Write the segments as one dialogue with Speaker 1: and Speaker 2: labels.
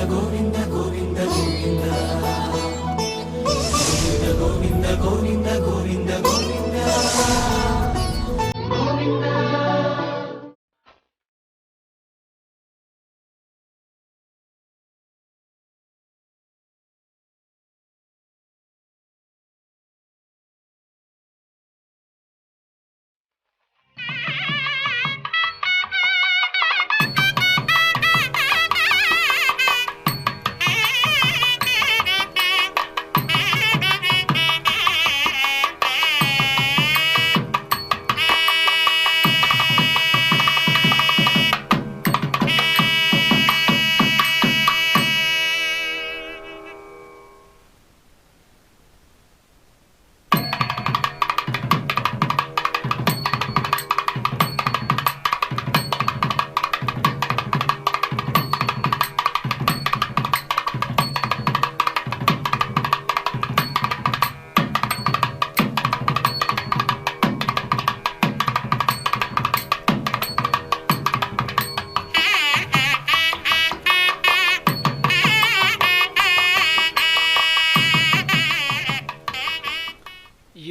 Speaker 1: గోవింద గోవింద గోవింద గోవింద గోవింద గోవింద గోవింద గోవింద.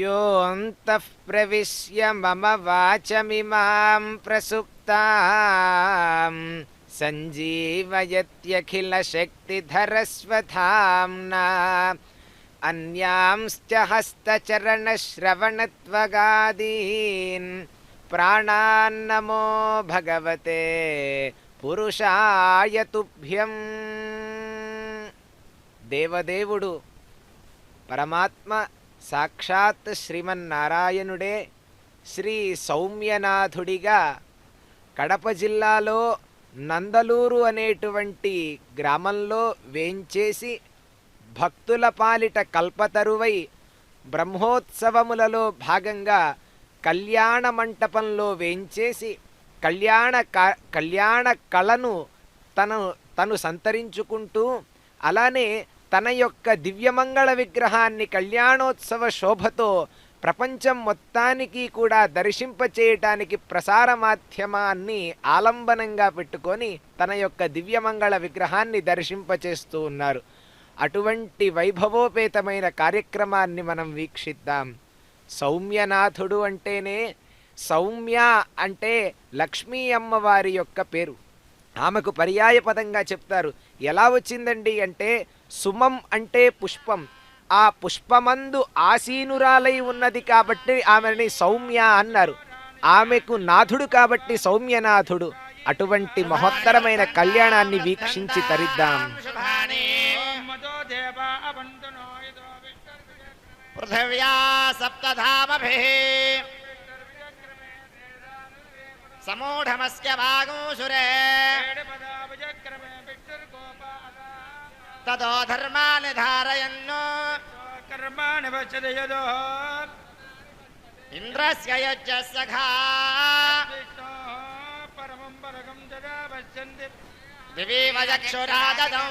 Speaker 2: योऽन्तः प्रविश्य मम वाचमिमां प्रसुप्तां सञ्जीवयत्यखिलशक्तिधरस्वधाम्ना अन्यांश्च हस्तचरणश्रवणत्वगादीन् प्राणान्नमो भगवते पुरुषाय तुभ्यं. దేవదేవుడు పరమాత్మ సాక్షాత్ శ్రీమన్నారాయణుడే శ్రీ సౌమ్యనాథుడిగా కడప జిల్లాలో నందలూరు అనేటువంటి గ్రామంలో వేంచేసి భక్తుల పాలిట కల్పతరువై బ్రహ్మోత్సవములలో భాగంగా కళ్యాణ మంటపంలో వేంచేసి కళ్యాణ కళను తను సంతరించుకుంటూ అలానే తన యొక్క దివ్యమంగళ విగ్రహాన్ని కళ్యాణోత్సవ శోభతో ప్రపంచం మొత్తానికి కూడా దర్శింపచేయటానికి ప్రసార మాధ్యమాన్ని ఆలంబనంగా పెట్టుకొని తన యొక్క దివ్యమంగళ విగ్రహాన్ని దర్శింపచేస్తూ ఉన్నారు. అటువంటి వైభవోపేతమైన కార్యక్రమాన్ని మనం వీక్షిద్దాం. సౌమ్యనాథుడు అంటేనే సౌమ్య అంటే లక్ష్మీ అమ్మవారి యొక్క పేరు. ఆమెకు పర్యాయ పదంగా చెప్తారు. ఎలా వచ్చిందండి అంటే సుమం అంటే పుష్పం, ఆ పుష్పమందు ఆసీనురాలై ఉన్నది కాబట్టి ఆమెని సౌమ్య అన్నారు. ఆమెకు నాథుడు కాబట్టి సౌమ్యనాథుడు. అటువంటి మహోత్తరమైన కళ్యాణాన్ని వీక్షించి తరిద్దాం.
Speaker 3: పృథివ్యా సప్తధామభిః సమూఢమస్య వాగూషురే తదో ధర్మాని ధారయన్నో కర్మాణి వచదయదో ఇంద్రస్య యజ్ఞస్య సఖా పరమం పరగం జగా వచంతి దివీవ చక్షురాదదం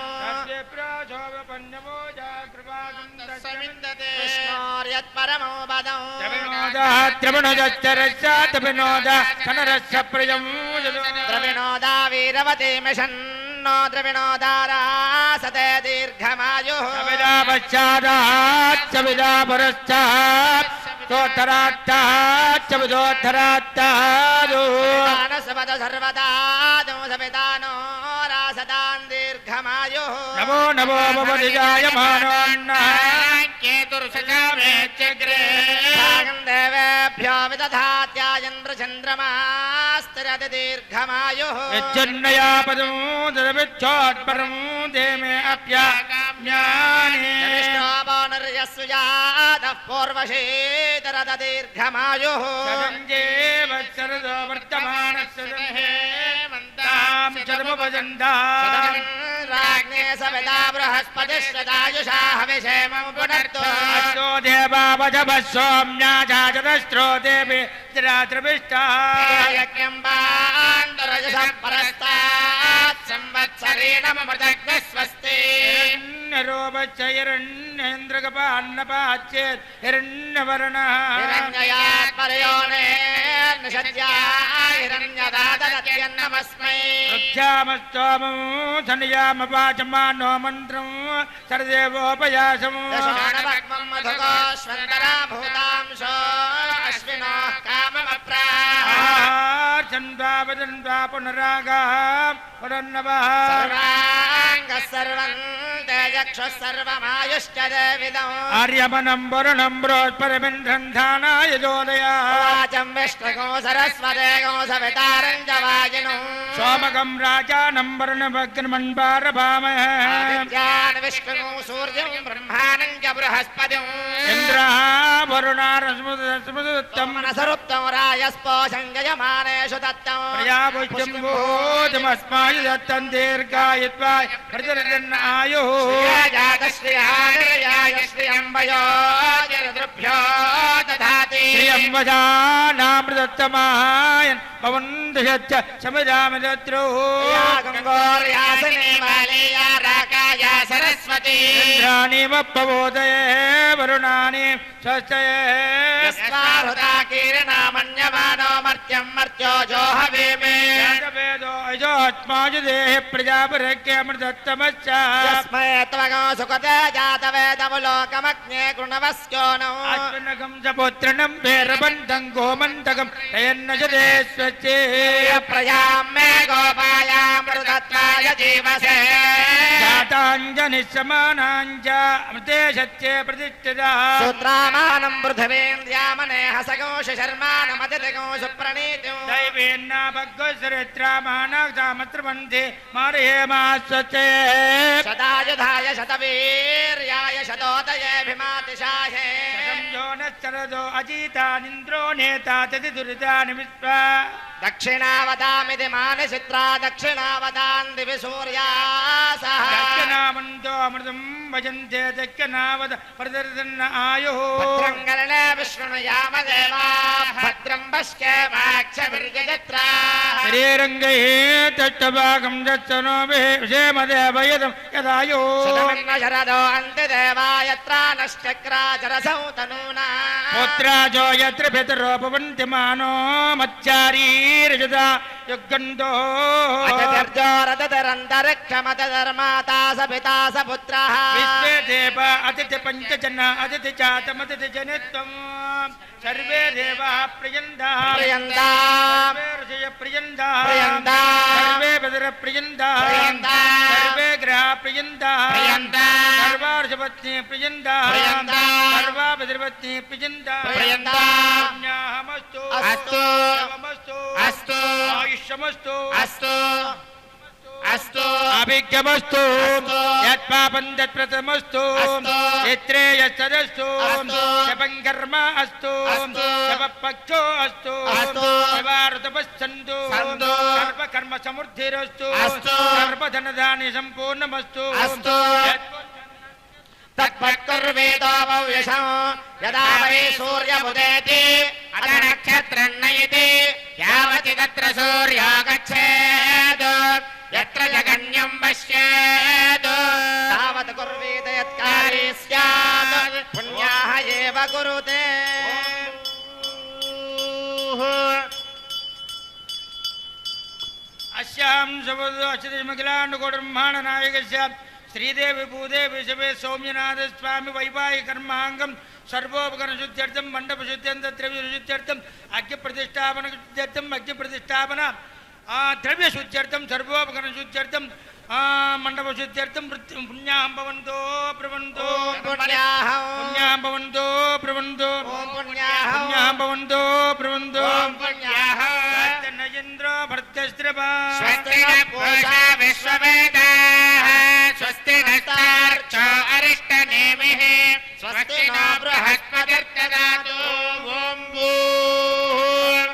Speaker 3: కృష్ణోర్యత్ పరమో పదం ద్రవిణోదా వీరవతే మిషన్నో ద్రవిణోదారా సతే దీర్ఘమాయుః సర్వదా సవితానో రాసదాన్ దీర్ఘమాయుః నమో నమో కేతుర్షకామేత్యగ్రే దేవేభ్యో విదధాత్యాయంద్రచంద్రమాస్తిరతి దీర్ఘమాయుః యజ్జన్నయా పదం దరవిచ్చోత్పరం దేమే అప్యాకామ్యాని విష్ణోపనర్యస్సుజాతః పూర్వశేతరత దీర్ఘమాయుః సంజేవ సరదో వర్తమానస్య హేమంతాం చర్మభజంతాం రాజ్ఞే సవితా బృహస్పతిశ్చదాయుషా హవిషేమం పునర్తో అస్తో దేవావజభ సౌమ్యా జాజదస్త్రో దేవి త్రిరాత్రిభిష్టా యజ్ఞం బాంధరజసః పరస్తాత్ సంవత్సరేణమృతజ్ఞ స్వస్తి హిరణ్యరూపచ్చైరణ్యేంద్రగపాన్నపాచ్చేత్ హిరణ్యవర్ణః హిరణ్యయాత్ పరయోనే हिरण्यदादत्यन्नमस्मै रुद्ध्यामस्तोमं धनयामवाचमानो मन्त्रं सर्वदेवोपयासं दशमानभग्मं मधुकोश्वरतरा भूतांशो अश्विनोः काममप्राः चन्द्वा वदन्त्वा पुनरागाः पुनर्नवः सर्वाङ्गः सर्वं तेजक्षुः सर्वमायुश्च देविदम् आर्यमनं वरुणं बृहस्पतिमिन्द्रं धानाय जोदया वाचं विष्णुगो सरस्वते गो सवितारं च वाजिनो सोमगं राजानं वरुणभग्नमन्वारभामहे आदित्यान् विष्णुगो सूर्यं ब्रह्माणं च बृहस्पतिं इन्द्रः वरुणारस्मुदत्तं मनसरुत्तं राजस्पोषं यजमानेषु दत्तं प्रजापुष्टं भूतमस्माय दत्तं दीर्घायुत्वा प्रतिरजन् आयुः श्रियाय श्रियंवयो जरद्रुभ्यो दधाति श्रियंवजानामृतत्तमायन् भवन्तश्च समिदामिदत्रो गङ्गोर्यासने मालेया राकाया सरस्वती इन्द्राणीमप्रबोधये वरुणानि स्वस्तये यस्माहृता कीर्णामन्यमानो मर्त्यं मर्त्यो जोहवेमे वेदो अजोऽस्माजुदेः प्रजापरक्यमृतत्तमश्च यस्मै त्वगो सुखते जातवेदमुलोकमग्ने कृणवस्यो नौ अश्विनगं च पुत्रणं भैरवन्तं गोमन्तकं तयन्नजते स्वच्छे प्रजां मे गोपायामृतत्वाय जीवसे जाताञ्जनिस्समानाञ्च अमृते सत्ये प्रतिष्ठिता सूत्रामानं पृथिवीन्द्रियामनेह सगोष शर्माणमतिगो सुप्रणीतिं दैवेन्ना भग्गोसरित्रामानाक्षामत्रवन्धे मार्हेमास्वचे शतायुधाय शतवीर्याय शतोदयेऽभिमातिशाहे शतं योनश्चरदो अजीतानिन्द्रो नेता तदिदुरितानि विश्वा दक्षिणावदामिति मानचित्रा दक्षिणावदान् दिवि सूर्यासः दक्षिणामन्तो अमृतं भजन्ते दक्षिणावद प्रदर्शन्न आयुः भद्रं कर्णे विष्णुयाम देवाः भद्रं पश्येमाक्षभिर्यजत्राः श्रीरङ्गैः तट्टभागं दत्सनोभिः विषेमदेवयदं यदायुः शतमिन्न शरदो अन्तिदेवा यत्रा नश्चक्राचरसौ तनूना पुत्राजो यत्र पितरो भवन्ति मानो मच्चारी रजदा युगन्धो अतिर्जोरदरन्तरिक्षमतधर्माता स पिता स पुत्रः विश्वे देव अतिथि पञ्चजन अतिथि जातमतिथि जनित्वम् सर्वे देवाः प्रियन्ताः प्रियन्ताः सर्वे ऋषयः प्रियन्ताः प्रियन्ताः सर्वे बदरः प्रियन्ताः प्रियन्ताः सर्वे ग्रहाः प्रियन्ताः प्रियन्ताः सर्वा ऋषपत्नीः प्रियन्ताः प्रियन्ताः सर्वा बदरपत्नीः प्रियन्ताः प्रियन्ताः पुण्याहमस्तु अस्तु अस्तु आयुष्यमस्तु अस्तु अस्तु अभिज्ञमस्तु यत्पापं तत्प्रथमस्तु यत्रेयस्तदस्तु जपं कर्म अस्तु जपपक्षो अस्तु जपाऋतपश्चन्तु सर्वकर्म समृद्धिरस्तु सर्वधनधान्य सम्पूर्णमस्तु तत्पत्कुर्वेदो भव्यशं यदा वै सूर्यमुदेति अथ नक्षत्रं नयति यावति तत्र सूर्यो गच्छेत् यत्र जगन्यं पश्येत् तावत् कुर्वेद यत्कारी स्यात् पुण्याः एव कुरुते अस्यां सबुद्धिमखिलाण्डकोटिब्रह्माण्डनायकस्य श्रीदेवी भूदेवी समे सौम्यनाथ स्वामी वैवाहिक कर्मांगम सर्वोपकरण शुद्ध्यर्थम मंडप शुद्ध्यर्थम द्रव्य शुद्ध्यर्थम अग्नि प्रतिष्ठापन शुद्ध्यर्थम अग्नि प्रतिष्ठापन द्रव्य शुद्ध्यर्थम सर्वोपकरण शुद्ध्यर्थम मंडप शुद्ध्यर्थम पुण्याहं भवन्तो प्रवन्तो पुण्याहं भवन्तो प्रवन्तो पुण्याहं भवन्तो प्रवन्तो नयेन्द्रो भर्तस्त्रभा स्वस्ति न पूषा विश्ववेदाः स्वस्ति नस्तार्क्ष्यो अरिष्टनेमिः स्वस्ति नो बृहस्पतिर्ददातु ॐ भूः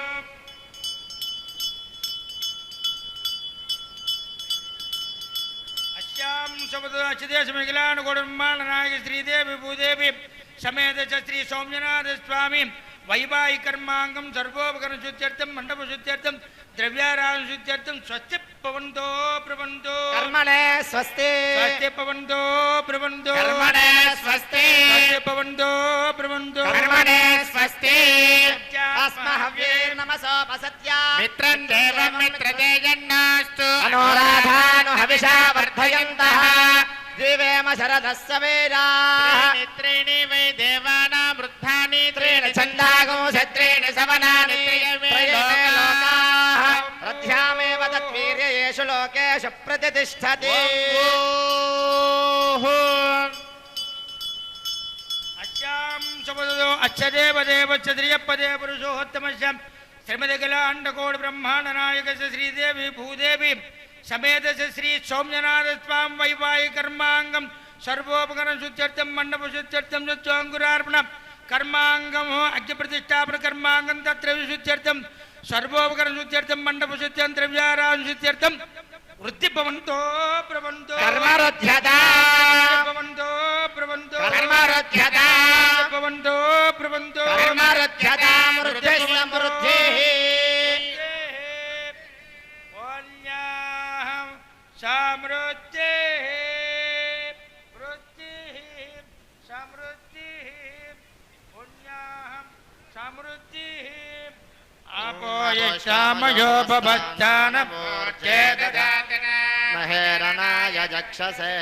Speaker 3: अस्यां सबुद्धिमखिलाण्डकोटिब्रह्माण्डनायक श्रीदेवी भूदेवी समेत श्री सौम्यनाथ स्वामी वैवाहिक कर्मांगम सर्वोपकरण शुद्ध्यर्थम मंडप शुद्ध्यर्थम ద్రవ్యారాశుద్ధ్యర్థం స్వస్తి పవంతో ప్రవంతో
Speaker 4: కర్మణే స్వస్తి
Speaker 3: స్వస్తి పవంతో ప్రవంతో
Speaker 4: కర్మణే స్వస్తి
Speaker 3: స్వస్తి పవంతో ప్రవంతో
Speaker 4: కర్మణే స్వస్తి అస్మహవ్యే నమసోపసత్య
Speaker 3: మిత్రం దేవం మిత్రతేజన్నాస్తు
Speaker 4: అనోరాధాను హవిషా వర్ధయంతః జీవేమ శరదస్య వీరాః
Speaker 3: త్రీణి వై దేవానాం వృద్ధాని
Speaker 4: త్రీణి ఛందాగో క్షత్రీణి సవనాని త్రయేతే లోకాః రథ్యామేవ తద్వీర్యేషు లోకేషు ప్రతిష్ఠతి
Speaker 3: అచ్చాం శబదో అచ్చదేవదేవచ్చద్రియపదే పురుషోత్తమస్యం శ్రీమదగల అండకోటి బ్రహ్మాండ నాయక శ్రీదేవి భూదేవి సమేత శ్రీ సౌమ్యనాథ స్వామి వైవాహికర్మాంగం సర్వోపకరణ శుద్ధ్యర్థం మండప శుద్ధ్యర్థం శుద్ధ్యాంకురార్పణ కర్మాంగం అగ్నిప్రతిష్టాపన కర్మాంగం తత్ర విశుద్ధ్యర్థం సర్వోపకరణ శుద్ధ్యర్థం మండప శుద్ధ్యం ద్రవ్యారాం శుద్ధ్యర్థం వృద్ధి భవంతో ప్రవంతో
Speaker 4: కర్మరుధ్యతా
Speaker 3: భవంతో ప్రవంతో
Speaker 4: కర్మరుధ్యతా
Speaker 3: భవంతో ప్రవంతో
Speaker 4: కర్మరుధ్యతా మృద్ధిః సమృద్ధిః
Speaker 3: సమృద్ధి వృద్ధి సమృద్ధి పుణ్యాహం సమృద్ధి ఆపోయ శ్యామయో భవత్తాన మూర్ఛేదదాతన
Speaker 4: మహేరణాయ జక్షసే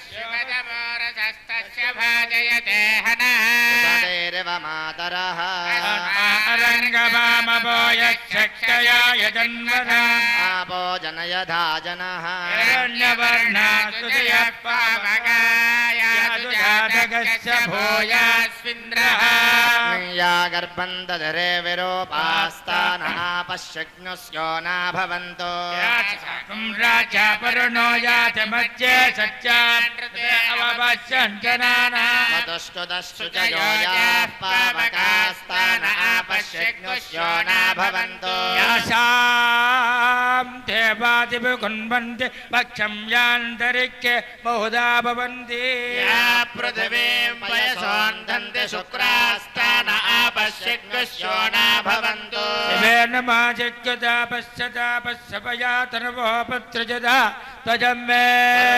Speaker 3: శివదమోరసస్తస్య భాజయతే హనః
Speaker 4: ఉదదేరివ మాతరః
Speaker 3: రంగమామపోయ చక్షయాయ జన్మనా
Speaker 4: ఆపో జనయధా జనః
Speaker 3: హిరణ్యవర్ణాసుదయః పావకాయాదుజాతకస్య భూయాస్వింద్రః
Speaker 4: యా గర్భం దదరే విరూపాస్తాన ఆపశ్యజ్ఞస్యో నాభవంతో
Speaker 3: రాజా పరుణో యాత మధ్యే సత్యానృతే అవపశ్యంజనానా
Speaker 4: వదుష్టుదశ్చు చ యో యాః పావకాస్తాన ఆపశ్యజ్ఞస్యో నాభవంతో
Speaker 3: యాసాం దేవాదిభికున్వంతి పక్షం యాంతరిక్కే బహుదా భవంతి
Speaker 4: యా పృథివీం వయసోన్ధంతి శుక్రాస్తాన ఆపశ్యజ్ఞస్యో నాభవంతో
Speaker 3: శివేన మాజిక్యతాపశ్చతాపశ్చపయాతనవోపత్రజదా త్వజం మే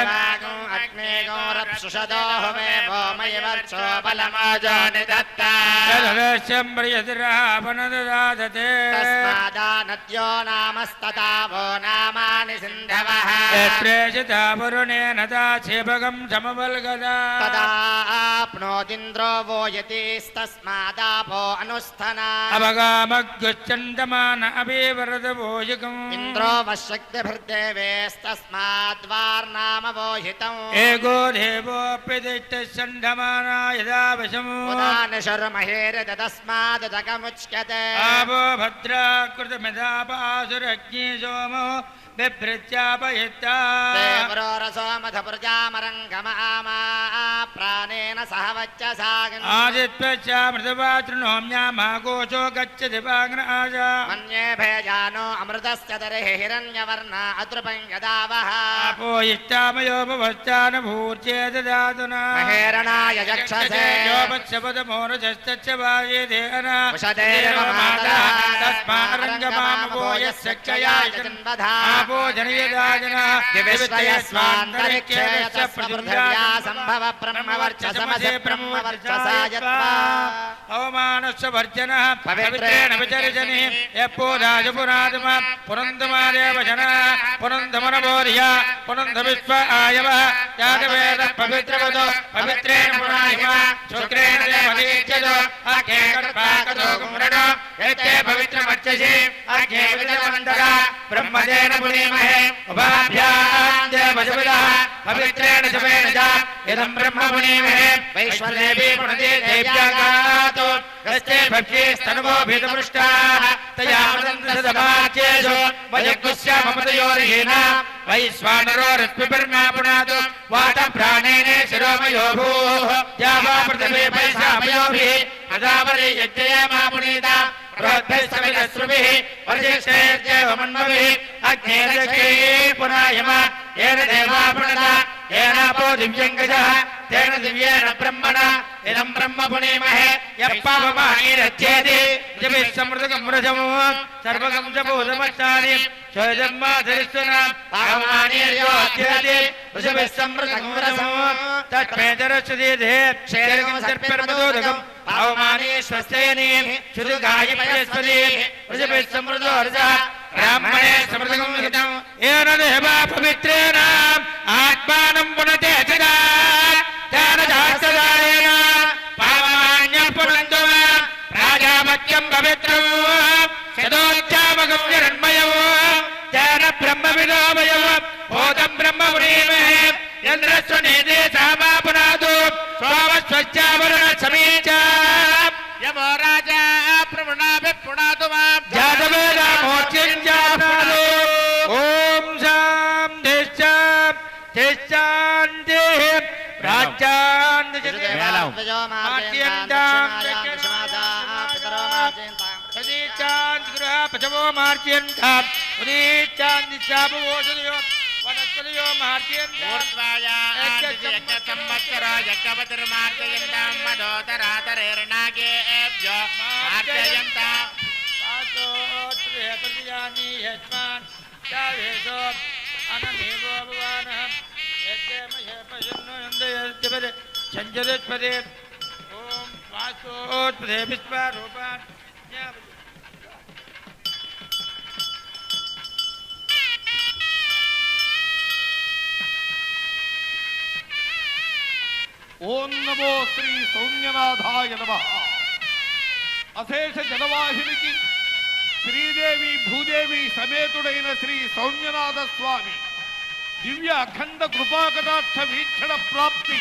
Speaker 4: రాగో అగ్నేగో రప్సుషదో హోమే భోమయవర్చో బలమాజాని దత్తా
Speaker 3: యదృశ్యం ప్రియతిరాపనదదాదతే
Speaker 4: తస్మాదానద్యో నామస్తతా వో నామాని సింధవః
Speaker 3: ప్రేషితా వరుణేన దాసేభగం సమవల్గదా
Speaker 4: తదాప్నోదింద్రో వో యతిస్తస్మాదాపో అనుస్థనా
Speaker 3: అవగామగ్గుశ్చందమాన అభివరదవోయుగం
Speaker 4: ఇంద్రో వశక్తిభిర్దేవేస్తస్మాద్వార్నామవోహితం
Speaker 3: ఏగో దేవోప్యదిష్టంధమానా యదా వశము
Speaker 4: ఉదానిషుర్మహేరదస్మాదకముచ్యతే
Speaker 3: ఆవో భద్రాకృతమిదాపాసురగ్ని సోమో బిభ్రత్యాపయత్తా
Speaker 4: దేవరోరసోమధపురజామరంగమామా ప్రాణేన సహ వచ్చసాగన్
Speaker 3: ఆదిత్యశ్చామృతపాతృణోమ్యామాగోచో గచ్చతి వాగ్నాజా
Speaker 4: మన్యే భేజానో అమృతస్య దర్హి హిరణ్యవర్ణ అతృపం యదావః
Speaker 3: ఆపో ఇష్టామయో భవత్యానభూర్చేదదాతునా
Speaker 4: మహేరణాయ జక్షసే
Speaker 3: యోపత్సపదమోరజస్తచ్చ వాయేదేన
Speaker 4: ఉషదేవ మాతరః
Speaker 3: తస్మారంగమామవో యస్య క్షయాయ
Speaker 4: జన్మధా
Speaker 3: ఆపో జనయదాజన
Speaker 4: దివిశ్వయస్వాంతరిక్షేయ పృథివ్యా సంభవ బ్రహ్మవర్చసమసే బ్రహ్మవర్చసాయత్వా
Speaker 3: అవమానస్య వర్జన
Speaker 4: పవిత్రేణ
Speaker 3: పవిత్రేణ విచర్జని యప్పోదాజపురాధమ పునందమాదేవ జన పునందమనబోధియ పునంద విశ్వ ఆయవ యాదవేద పవిత్రవదో పవిత్రేణ పురాహిమ శుక్రేణ దేవదీత్యదో అఖే కర్పాకదో గుమ్రణో యతే పవిత్రమర్చసి అఖే విదవందర బ్రహ్మదేన పునీమహే ఉభాభ్యాం దేవజవిదః పవిత్రేణ శవేన చ ఇదం బ్రహ్మ పునీమహే వైశ్వదేవీ పునదే దేవ్యాగాతో గస్తే భక్ష్యే స్తనవో భీతపృష్టాః తయామదంతసమాచ్యేషు వయగ్గుస్యామపదయోర్హీన వైశ్వానరో రశ్మిభిర్నా పునాదు వాత ప్రాణేనే శిరోమయో భూః యావా పృథివీ పైశామయోభిః ప్రజాపతి యజ్ఞయమా పునీత బృహద్భిస్సమిదశ్రుభిః వరిష్ఠైర్దేవమన్మభిः అగ్నేరక్షైः పునాయమ येन देवा प्रणता येनापो दिव्यं गजः तेन दिव्येन ब्रह्मणा इदं ब्रह्म पुणीमहे यः पावमानीरच्चेति जपिस्समृतकं व्रजमो सर्वगं च भूतमस्तानि स्वजन्माधरिस्वना पावमानीर्योऽध्येति जपिस्समृतकं व्रजमो तत्पेतरस्वतीधे क्षेरगं सर्पर्मदोदकं पावमानी स्वस्तेनि शुद्धगायि पयस्वती जपिस्समृतोर्जा ब्राह्मणे समृतकं हितं येन देवा पवित्रेण आत्मानं पुनते जगा ध्यानशास्त्रधारेण पावमान्यं पुनन्तु राजामत्यं पवित्रं शतोच्चामकं जरन्मयो ध्यान ब्रह्मविदोमयो भूतं ब्रह्मपुरीमहे यन्द्रस्वनेते सामा पुनातु सोमस्वच्चावरण समीच यमो राजा प्रवृणाभि पुनातु मां जातवेदा मोक्षं जानातु ॐ शान्ति संजदत्पदे ओम वासोत्पदे विश्वरूपान्
Speaker 5: ओम नमो श्री सौम्यनाथाय नमः अशेष जनवाहिనికి శ్రీదేవి భూదేవి సమేతుడైన శ్రీ సౌమ్యనాథ స్వామి దివ్య అఖండ కృపాకటాక్ష వీక్షణ ప్రాప్తి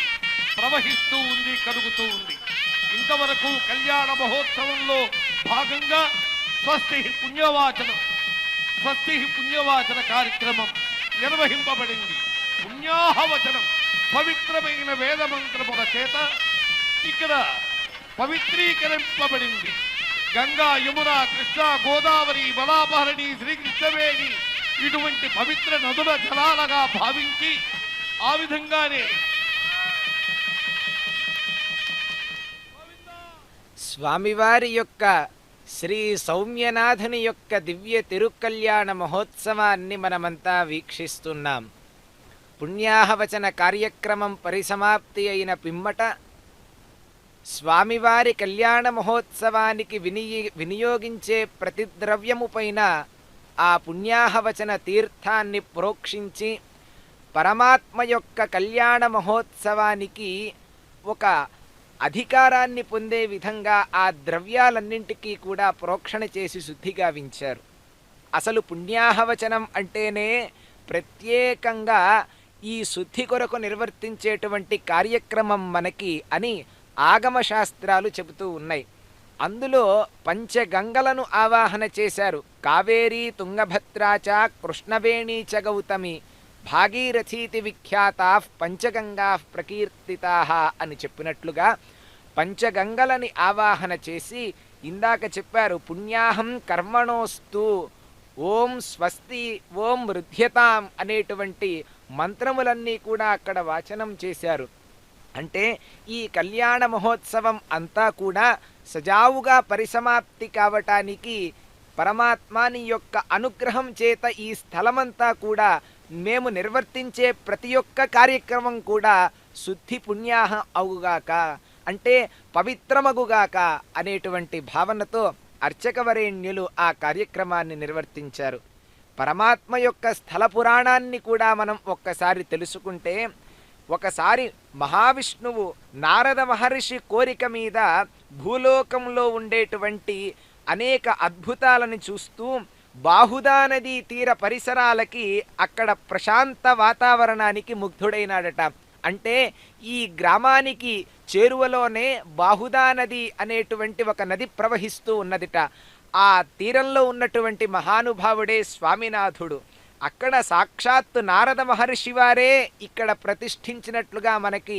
Speaker 5: ప్రవహిస్తూ ఉంది, కలుగుతూ ఉంది. ఇంతవరకు కళ్యాణ మహోత్సవంలో భాగంగా స్వస్తి పుణ్యవాచన కార్యక్రమం నిర్వహింపబడింది. పుణ్యాహవచనం పవిత్రమైన వేదమంత్రముల చేత ఇక్కడ పవిత్రీకరింపబడింది. గంగా, యమున, కృష్ణ, గోదావరి, బలాపహరణి, శ్రీకృష్ణవేణి ఇటువంటి పవిత్ర నదుల జలాలుగా భావించి ఆ విధంగానే
Speaker 2: స్వామివారి యొక్క శ్రీ సౌమ్యనాథుని యొక్క దివ్య తిరుకల్యాణ మహోత్సవాన్ని మనమంతా వీక్షిస్తున్నాం. పుణ్యాహవచన కార్యక్రమం పరిసమాప్తి అయిన పిమ్మట స్వామివారి కళ్యాణ మహోత్సవానికి వినియోగించే ప్రతి ద్రవ్యము పైన ఆ పుణ్యాహవచన తీర్థాన్ని ప్రోక్షించి పరమాత్మ యొక్క కళ్యాణ మహోత్సవానికి ఒక అధికారాన్ని పొందే విధంగా ఆ ద్రవ్యాలన్నింటికీ కూడా ప్రోక్షణ చేసి శుద్ధిగావించారు. అసలు పుణ్యాహవచనం అంటేనే ప్రత్యేకంగా ఈ శుద్ధి కొరకు నిర్వర్తించేటువంటి కార్యక్రమం మనకి అని ఆగమ శాస్త్రాలు చెబుతూ ఉన్నాయి. అందులో పంచగంగలను ఆవాహన చేశారు. కావేరీ, తుంగభద్రాచ, కృష్ణవేణీ చ గౌతమి, భాగీరథీతి విఖ్యాతా పంచగంగా ప్రకీర్తితా అని చెప్పినట్లుగా పంచగంగలని ఆవాహన చేసి ఇందాక చెప్పారు పుణ్యాహం కర్మణోస్తు, ఓం స్వస్తి, ఓం వృద్ధ్యతాం అనేటువంటి మంత్రములన్నీ కూడా అక్కడ వాచనం చేశారు. అంటే ఈ కళ్యాణ మహోత్సవం అంతా కూడా సజావుగా పరిసమాప్తి కావటానికి పరమాత్మని యొక్క అనుగ్రహం చేత ఈ స్థలమంతా కూడా మేము నిర్వర్తించే ప్రతి ఒక్క కార్యక్రమం కూడా శుద్ధి పుణ్యాహ అవుగాక, అంటే పవిత్రమగుగాక అనేటువంటి భావనతో అర్చకవరేణ్యులు ఆ కార్యక్రమాన్ని నిర్వర్తించారు. పరమాత్మ యొక్క స్థల పురాణాన్ని కూడా మనం ఒక్కసారి తెలుసుకుంటే, ఒకసారి మహావిష్ణువు నారద మహర్షి కోరిక మీద భూలోకంలో ఉండేటువంటి అనేక అద్భుతాలను చూస్తూ బాహుదా నదీ తీర పరిసరాలకి అక్కడ ప్రశాంత వాతావరణానికి ముగ్ధుడైనాడట. అంటే ఈ గ్రామానికి చేరువలోనే బాహుదా నది అనేటువంటి ఒక నది ప్రవహిస్తూ ఉన్నదిట. ఆ తీరంలో ఉన్నటువంటి మహానుభావుడే స్వామినాథుడు. అక్కడ సాక్షాత్తు నారద మహర్షి వారే ఇక్కడ ప్రతిష్ఠించినట్లుగా మనకి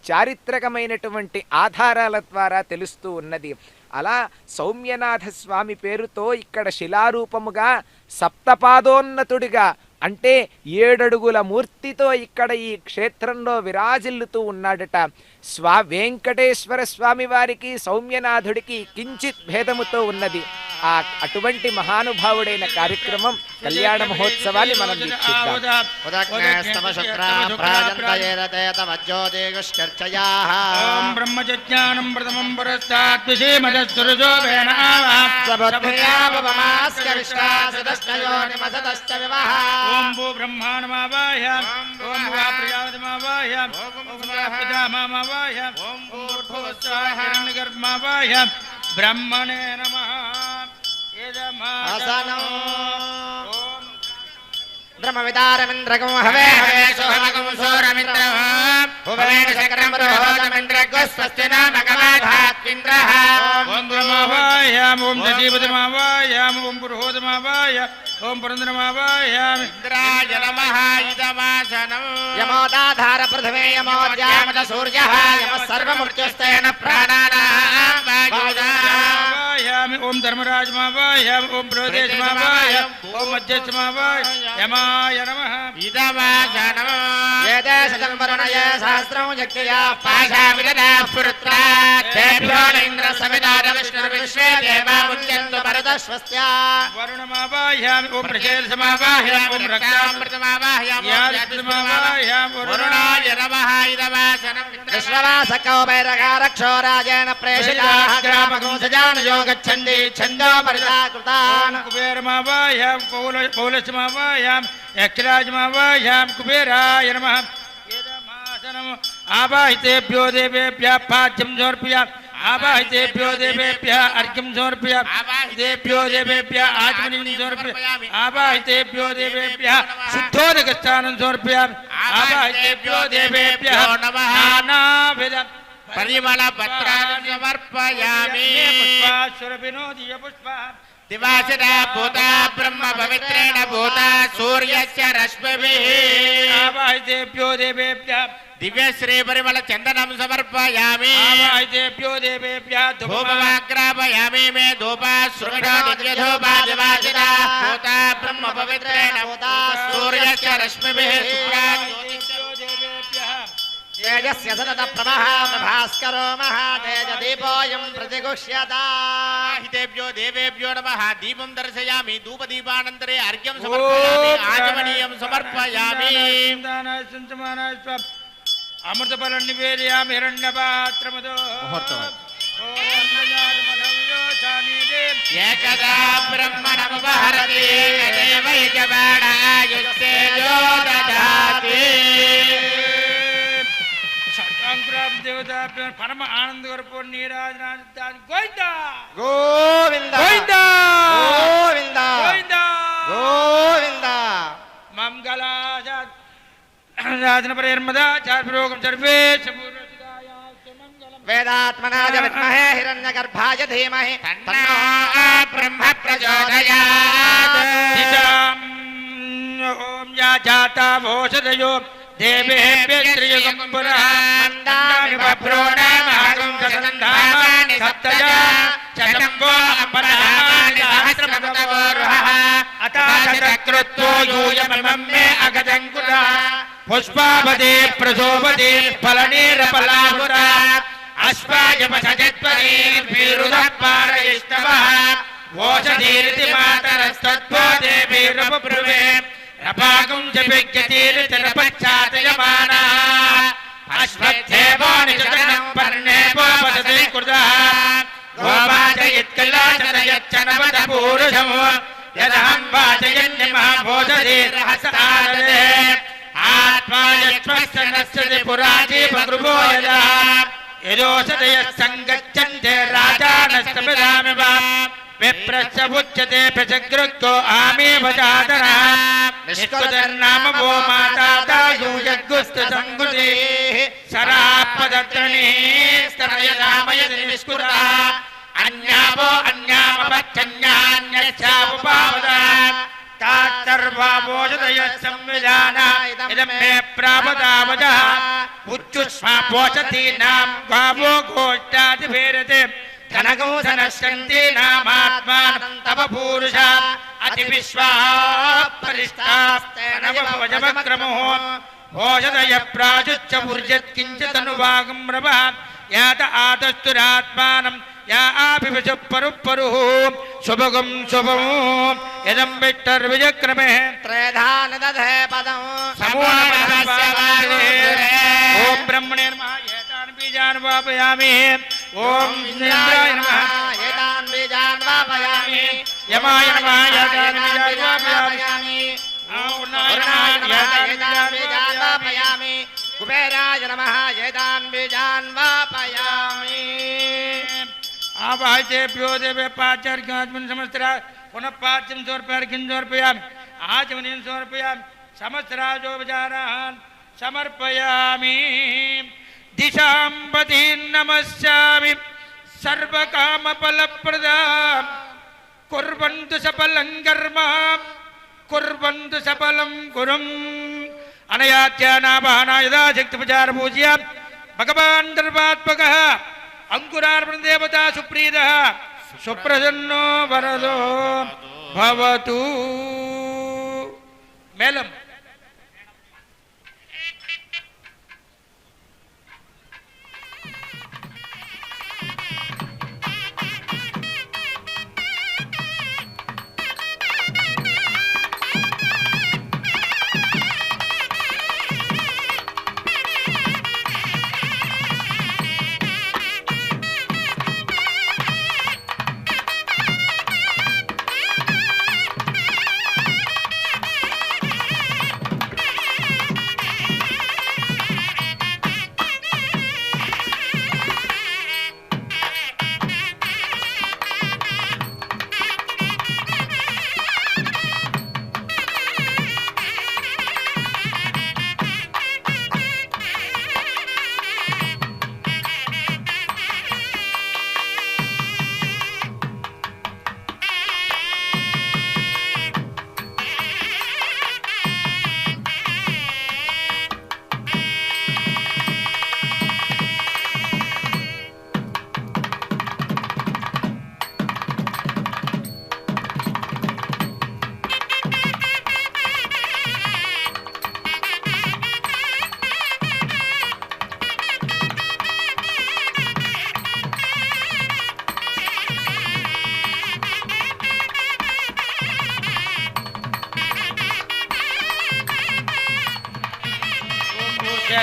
Speaker 2: చారిత్రకమైనటువంటి ఆధారాల ద్వారా తెలుస్తూ ఉన్నది. అలా సౌమ్యనాథ స్వామి పేరుతో ఇక్కడ శిలారూపముగా సప్తపాదోన్నతుడిగా అంటే 7 అడుగుల మూర్తితో ఇక్కడ ఈ క్షేత్రంలో విరాజిల్లుతూ ఉన్నాడట. వెంకటేశ్వర స్వామి వారికి సౌమ్యనాథుడికి కించిత్ భేదముతో ఉన్నది. అటువంటి మహానుభావుడైన కార్యక్రమం కళ్యాణ మహోత్సవాన్ని మనం వీక్షిద్దాం.
Speaker 3: ఓం బ్రహ్మజ్ఞానం ప్రథమం పురస్తాత్ విషేమదస్సురజోభేన ఓం భూ బ్రహ్మాణమావాహ్య ఓం భువా ప్రజాపతిమావాహ్య ఓం పితామహమావాహ్య ఓం భూర్భువస్సః హిరణ్యగర్భమావాహ్య బ్రహ్మణే నమః.
Speaker 4: బ్రహ్మవిదారమింద్రగం హవే హవే సోహమగం సోరమింద్రః భువేన శక్రం రోహతమింద్రగో స్వస్తి నామకమాధాత్వింద్రః.
Speaker 3: ఓం బ్రహ్మవాహ్యాం ఓం దశీపతిమావాహ్యాం ఓం పురోహతమావాహ్యాం ఓం పురంధరమావాహ్యాం
Speaker 4: ఇంద్రాయ నమః ఇదమాసనం. యమోదాధార పృథివీ యమోద్యామత సూర్యః యమః సర్వమృత్యుస్తేన ప్రాణానాం వాయుదాం.
Speaker 3: ఓం ధర్మరాజమావాహ్యాం ఓం ప్రోదేశమావాహ్యాం ఓం మధ్యస్థమావాహ్యాం యమాయ నమః
Speaker 4: ఇదమాసనం. ఏదేశతం వరుణయే సహస్రం యజ్ఞయా పాశామిదనాః పురుత్రాత్ తేభ్యో ఇంద్ర సవితార విష్ణుర్విశ్వే దేవా ముచ్యంతు పరదశ్వస్త్యా.
Speaker 3: వరుణమావాహ్యాం ఓం ప్రచేతసమావాహ్యాం ఓం రక్తామృతమావాహ్యాం యాదృతమావాహ్యాం
Speaker 4: వరుణాయ నమః ఇదమాసనం. విశ్వవాసకౌబైరకారక్షోరాజేన ప్రేషితాః గ్రామగోసజానయో గచ్చంతి ఛందో పరిదాకృతాన్.
Speaker 3: కుబేరమావాహ్యాం పౌలస్మావాహ్యాం యక్షరాజమావాహ్యాం కుబేరాయ నమః ఇదమాసనం. ఆవాహితేభ్యో దేవేభ్యः పాద్యం సమర్పయామి ఆవాహితేభ్యో దేవేభ్యः అర్ఘ్యం సమర్పయామి ఆవాహితేభ్యో దేవేభ్యः ఆచమనీయం సమర్పయామి ఆవాహితేభ్యో దేవేభ్యः శుద్ధోదకస్థానం సమర్పయామి ఆవాహితేభ్యో దేవేభ్యः నానావిధ
Speaker 4: పరిమళ పత్రాన్ని సమర్పయామి.
Speaker 3: పుష్పాసురవినోదీయ పుష్ప
Speaker 4: దివాసినా భూతా బ్రహ్మ పవిత్రేణ భూతా సూర్యస్య రశ్మిభిః.
Speaker 3: ఆవాహితేభ్యో దేవేభ్యः
Speaker 4: దివ్యశ్రీ పరిమళ చందనం సమర్పయామి.
Speaker 3: ఆవాహితేభ్యో దేవేభ్యः
Speaker 4: ధూపమాగ్రాపయామి మే ధూపాశ్రుమిఢో నిత్యధూపా దివాసినా భూతా బ్రహ్మ పవిత్రేణ భూతా సూర్యస్య రశ్మిభిః. తేజస్య సతత ప్రభః ప్రభాస్కరో మహాతేజ దీపోయం ప్రతిగుహ్యతాహితేభ్యో దేవేభ్యో నమః. దీపం దర్శయామి ధూపదీపానంతరే అర్ఘ్యం సమర్పయామి ఆచమనీయం సమర్పయామి.
Speaker 3: అమృతఫలం నివేదయామి హిరణ్యపాత్రమదో
Speaker 4: ఏకదా బ్రహ్మణముపహరతి ఏకదేవైకబాణాయుస్తేజో దదాతి.
Speaker 3: దేవతాభ్యం పరమ ఆనంద గర్భో నీరాజనాన్ని గోవిందా
Speaker 4: గోవింద
Speaker 3: గోవిందా
Speaker 4: గోవింద
Speaker 3: గోవిందా
Speaker 4: గోవింద.
Speaker 3: మంగళాజ రాజన పరేర్మదా చార్పురోగం సర్వే
Speaker 4: వేదాత్మనాయ విద్మహే హిరణ్యగర్భాయ ధీమహి తన్నో బ్రహ్మ ప్రచోదయాత్.
Speaker 3: ఓం యా జాతా భోషదయో దేవేభ్యస్త్రియుగం పురః మందామి బభ్రోణామహం సతంధామాని సప్తజా శతంగో అపరహాని సహస్రమతవోరుహః అతాశతకృత్వో యూయమిమం మే అగదంకురా పుష్పావదే ప్రసోపదే ఫలనేరపలాహురా అశ్వాయపసజత్వరీర్భీరుధః పారయిష్టవః ఓషధీరితి మాతరస్తత్వో దేవీరపబ్రువే రపాగం జపిజ్ఞతీరితరపశ్చాతయమానః అశ్వత్థేవో నిజగణం పర్ణేవో వదతే కృతః గోవాచయిత్కలాచనయచ్చనవద పూరుషమో యదహం వాచయన్నిమహోషధీర్హస్తారదే ఆత్మా యక్ష్మశ్చనశ్చతి పురాజీపగృభో యదా యదోషధయः సంగచ్చన్తే రాజానస్తమిదామివ విప్రశ్చ ఉచ్యతే ప్రచగృక్తో ఆమేవ జాతరః నిష్కుతర్నామ వో మాతా యూయగ్గుస్త సంగుతి సరాపదత్రణీః స్తనయదామయతి నిష్కుతః అన్యావో అన్యామపచ్చన్యాన్యస్యాపుపావద తాత్తర్వావోషధయः సంవిధాన ఇదం మే ప్రాపదావజః ఉచ్చుష్మా పోషతీనాం గావో గోష్ఠాదిభేరతే కనకం సనశ్యంతి నామాత్మానం తవ పూరుష అతి విశ్వా పరిష్టాస్తనవజమక్రమో భోజదయ ప్రాజుచ్చ ఊర్జత్కించితనువాగం రవ యాత ఆతస్తురాత్మానం యా ఆభివిషు పరు శుభగం శుభం యదం విట్టర్ విజక్రమే
Speaker 4: త్రేధాన దధే పదం
Speaker 3: ఓం బ్రహ్మణే నమః ఏతాన్ బీజాన్ వాపయామి ఓం ఇంద్రాయ నమః
Speaker 4: ఏతాన్ బీజాన్ వాపయామి
Speaker 3: యమాయ నమః ఏతాన్ బీజాన్ వాపయామి
Speaker 4: వరుణాయ నమః ఏతాన్ బీజాన్ వాపయామి కుబేరాయ నమః ఏతాన్ బీజాన్ వాపయామి
Speaker 3: आवाहतेभ्यो देवे पाचार्घ्यात्मन समस्त्रा पुनः पाच्यं समर्पयार्घ्यं समर्पयामि आचमनीं समर्पयामि समस्त्राजोपचारान् समर्पयामि दिशाम्बतीं नमस्यामि सर्वकामफलप्रदां कुर्वन्तु सफलं कर्म कुर्वन्तु सफलं गुरुम् अनयात्यानाभाना यदा शक्तिपचारपूज्या भगवान् दर्वात्मकः अंकुरार्पण देवता सुप्रीद सुप्रसन्नो वरदो भवतु मेलम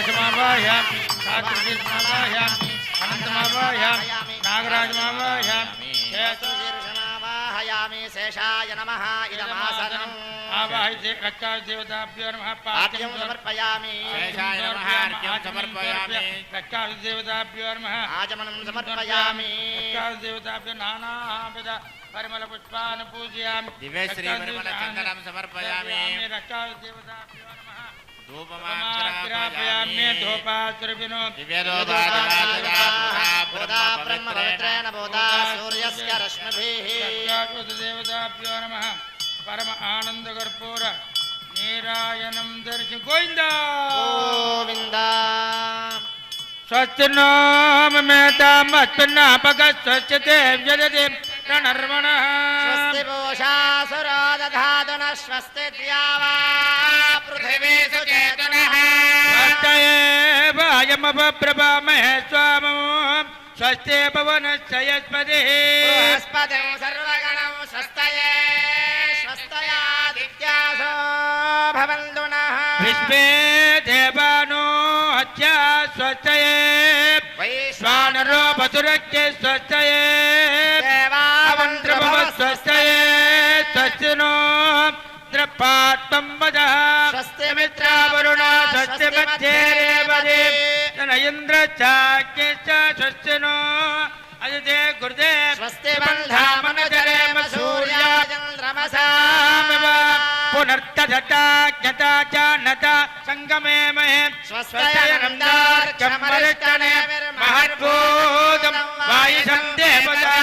Speaker 3: समावाहयामि सात्विकमावाहयामि अनन्तमावाहयामि नागराजमावाहयामि
Speaker 4: शीर्षमावाहयामि शेषाय नमः इदमासनम्
Speaker 3: आवाहयते रक्षादेवताभ्यो नमः
Speaker 4: पाद्यं समर्पयामि
Speaker 3: शेषाय नमः अर्घ्यं समर्पयामि रक्षादेवताभ्यो नमः
Speaker 4: आचमनं समर्पयामि
Speaker 3: रक्षादेवताभ्यो नानाविध परिमल पुष्पान् पूजयामि
Speaker 4: दिव्य श्री परिमल चन्दनं समर्पयामि
Speaker 3: रक्षादेवताभ्यो नमः
Speaker 4: धूपमाग्रापयामि
Speaker 3: धूपास्त्रविनो
Speaker 4: बोधा ब्रह्मपवित्रेण बोधा सूर्यस्य रश्मिभिः
Speaker 3: देवताभ्यो नमः परम आनंद कर्पूर नीरायणं दर्शन गोविंदा
Speaker 4: गोविन्द
Speaker 3: स्वस्ति नाम मेताम अस्पन्नापक स्वस्ति देव्यदे प्रणर्मणः
Speaker 4: स्वस्ति पूषा सुरो दधातु न स्वस्ति द्यावा पृथिवी सुचेतनः
Speaker 3: स्वस्त्येवायमप्रभामहे स्वामो स्वस्ति पवनस्य यस्पतिः
Speaker 4: बृहस्पतिं सर्वगणं स्वस्तये स्वस्तयादित्यासो भवन्तु नः
Speaker 3: विश्वे देवानो हत्या स्वस्तये वैश्वानरो वसुरस्य स्वस्तये देवावन्त्रभव स्वस्तये स्वस्तिनो द्रपात्मं वदः
Speaker 4: स्वस्ति
Speaker 3: मित्रावरुणा स्वस्ति मध्ये रेवदे न इन्द्रचाक्यश्च स्वस्तिनो अदिते गुरुदे
Speaker 4: स्वस्ति बन्धामनुचरेम सूर्याचन्द्रमसामिव
Speaker 3: पुनर्तथा ज्ञता च नता सङ्गमे महे
Speaker 4: स्वस्त्यनन्दार्चमरिष्टने
Speaker 3: महद्भूतं वायुषं देवता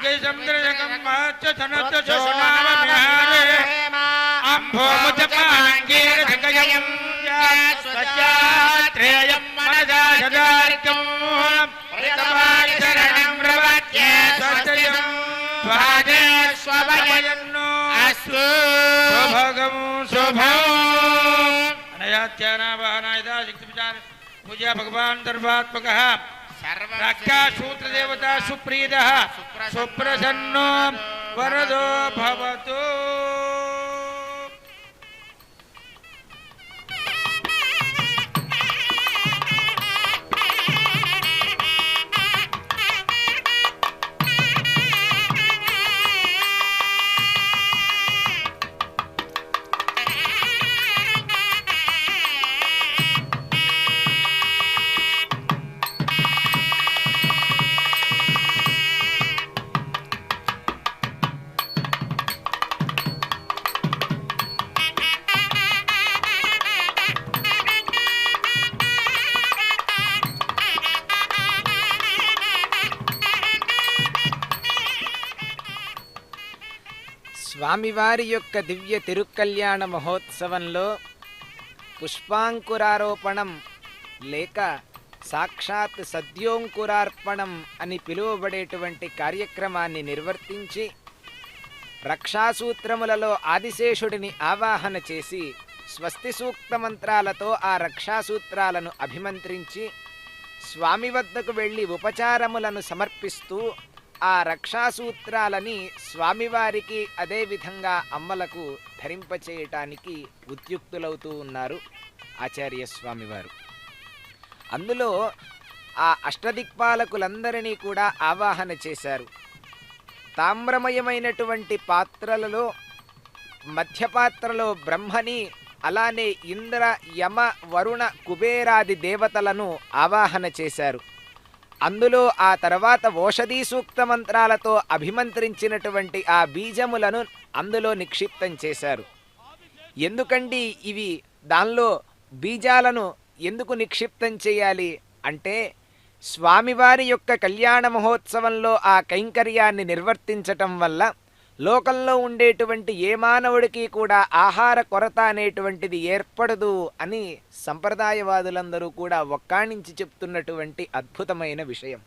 Speaker 3: जयसन्द्रजगं महच्च धनस्य सोनामविहारे अम्भोमुचपाङ्गीरसङ्गयं स्वस्यात्रेयं मनसा सदार्कम् శుభగం శుభం అనయాత్యానావాహనాయదా శక్తిపచార పూజా భగవాన్ దర్భాత్మక రక్షాసూత్ర దేవత సుప్రీత సుప్రసన్నో వరదో భవతు.
Speaker 2: స్వామివారి యొక్క దివ్య తిరుకల్యాణ మహోత్సవంలో పుష్పాంకురారోపణం లేక సాక్షాత్ సద్యోంకురార్పణం అని పిలువబడేటువంటి కార్యక్రమాన్ని నిర్వర్తించి రక్షాసూత్రములలో ఆదిశేషుడిని ఆవాహన చేసి స్వస్తి సూక్త మంత్రాలతో ఆ రక్షాసూత్రాలను అభిమంత్రించి స్వామి వద్దకు వెళ్ళి ఉపచారములను సమర్పిస్తూ ఆ రక్షాసూత్రాలని స్వామివారికి అదేవిధంగా అమ్మలకు ధరింపచేయటానికి ఉద్యుక్తులవుతూ ఉన్నారు ఆచార్య స్వామివారు. అందులో ఆ అష్టదిక్పాలకులందరినీ కూడా ఆవాహన చేశారు. తామ్రమయమైనటువంటి పాత్రలలో మధ్యపాత్రలో బ్రహ్మని, అలానే ఇంద్ర యమ వరుణ కుబేరాది దేవతలను ఆవాహన చేశారు. అందులో ఆ తర్వాత ఓషధీ సూక్త మంత్రాలతో అభిమంత్రించినటువంటి ఆ బీజములను అందులో నిక్షిప్తం చేశారు. ఎందుకండి ఇవి దానిలో బీజాలను ఎందుకు నిక్షిప్తం చేయాలి అంటే, స్వామివారి యొక్క కళ్యాణ మహోత్సవంలో ఆ కైంకర్యాన్ని నిర్వర్తించటం వల్ల లోకంలో ఉండేటువంటి ఏ మానవుడికి కూడా ఆహార కొరత అనేటువంటిది ఏర్పడదు అని సంప్రదాయవాదులందరూ కూడా ఒక్కాణించి చెప్తున్నటువంటి అద్భుతమైన విషయం.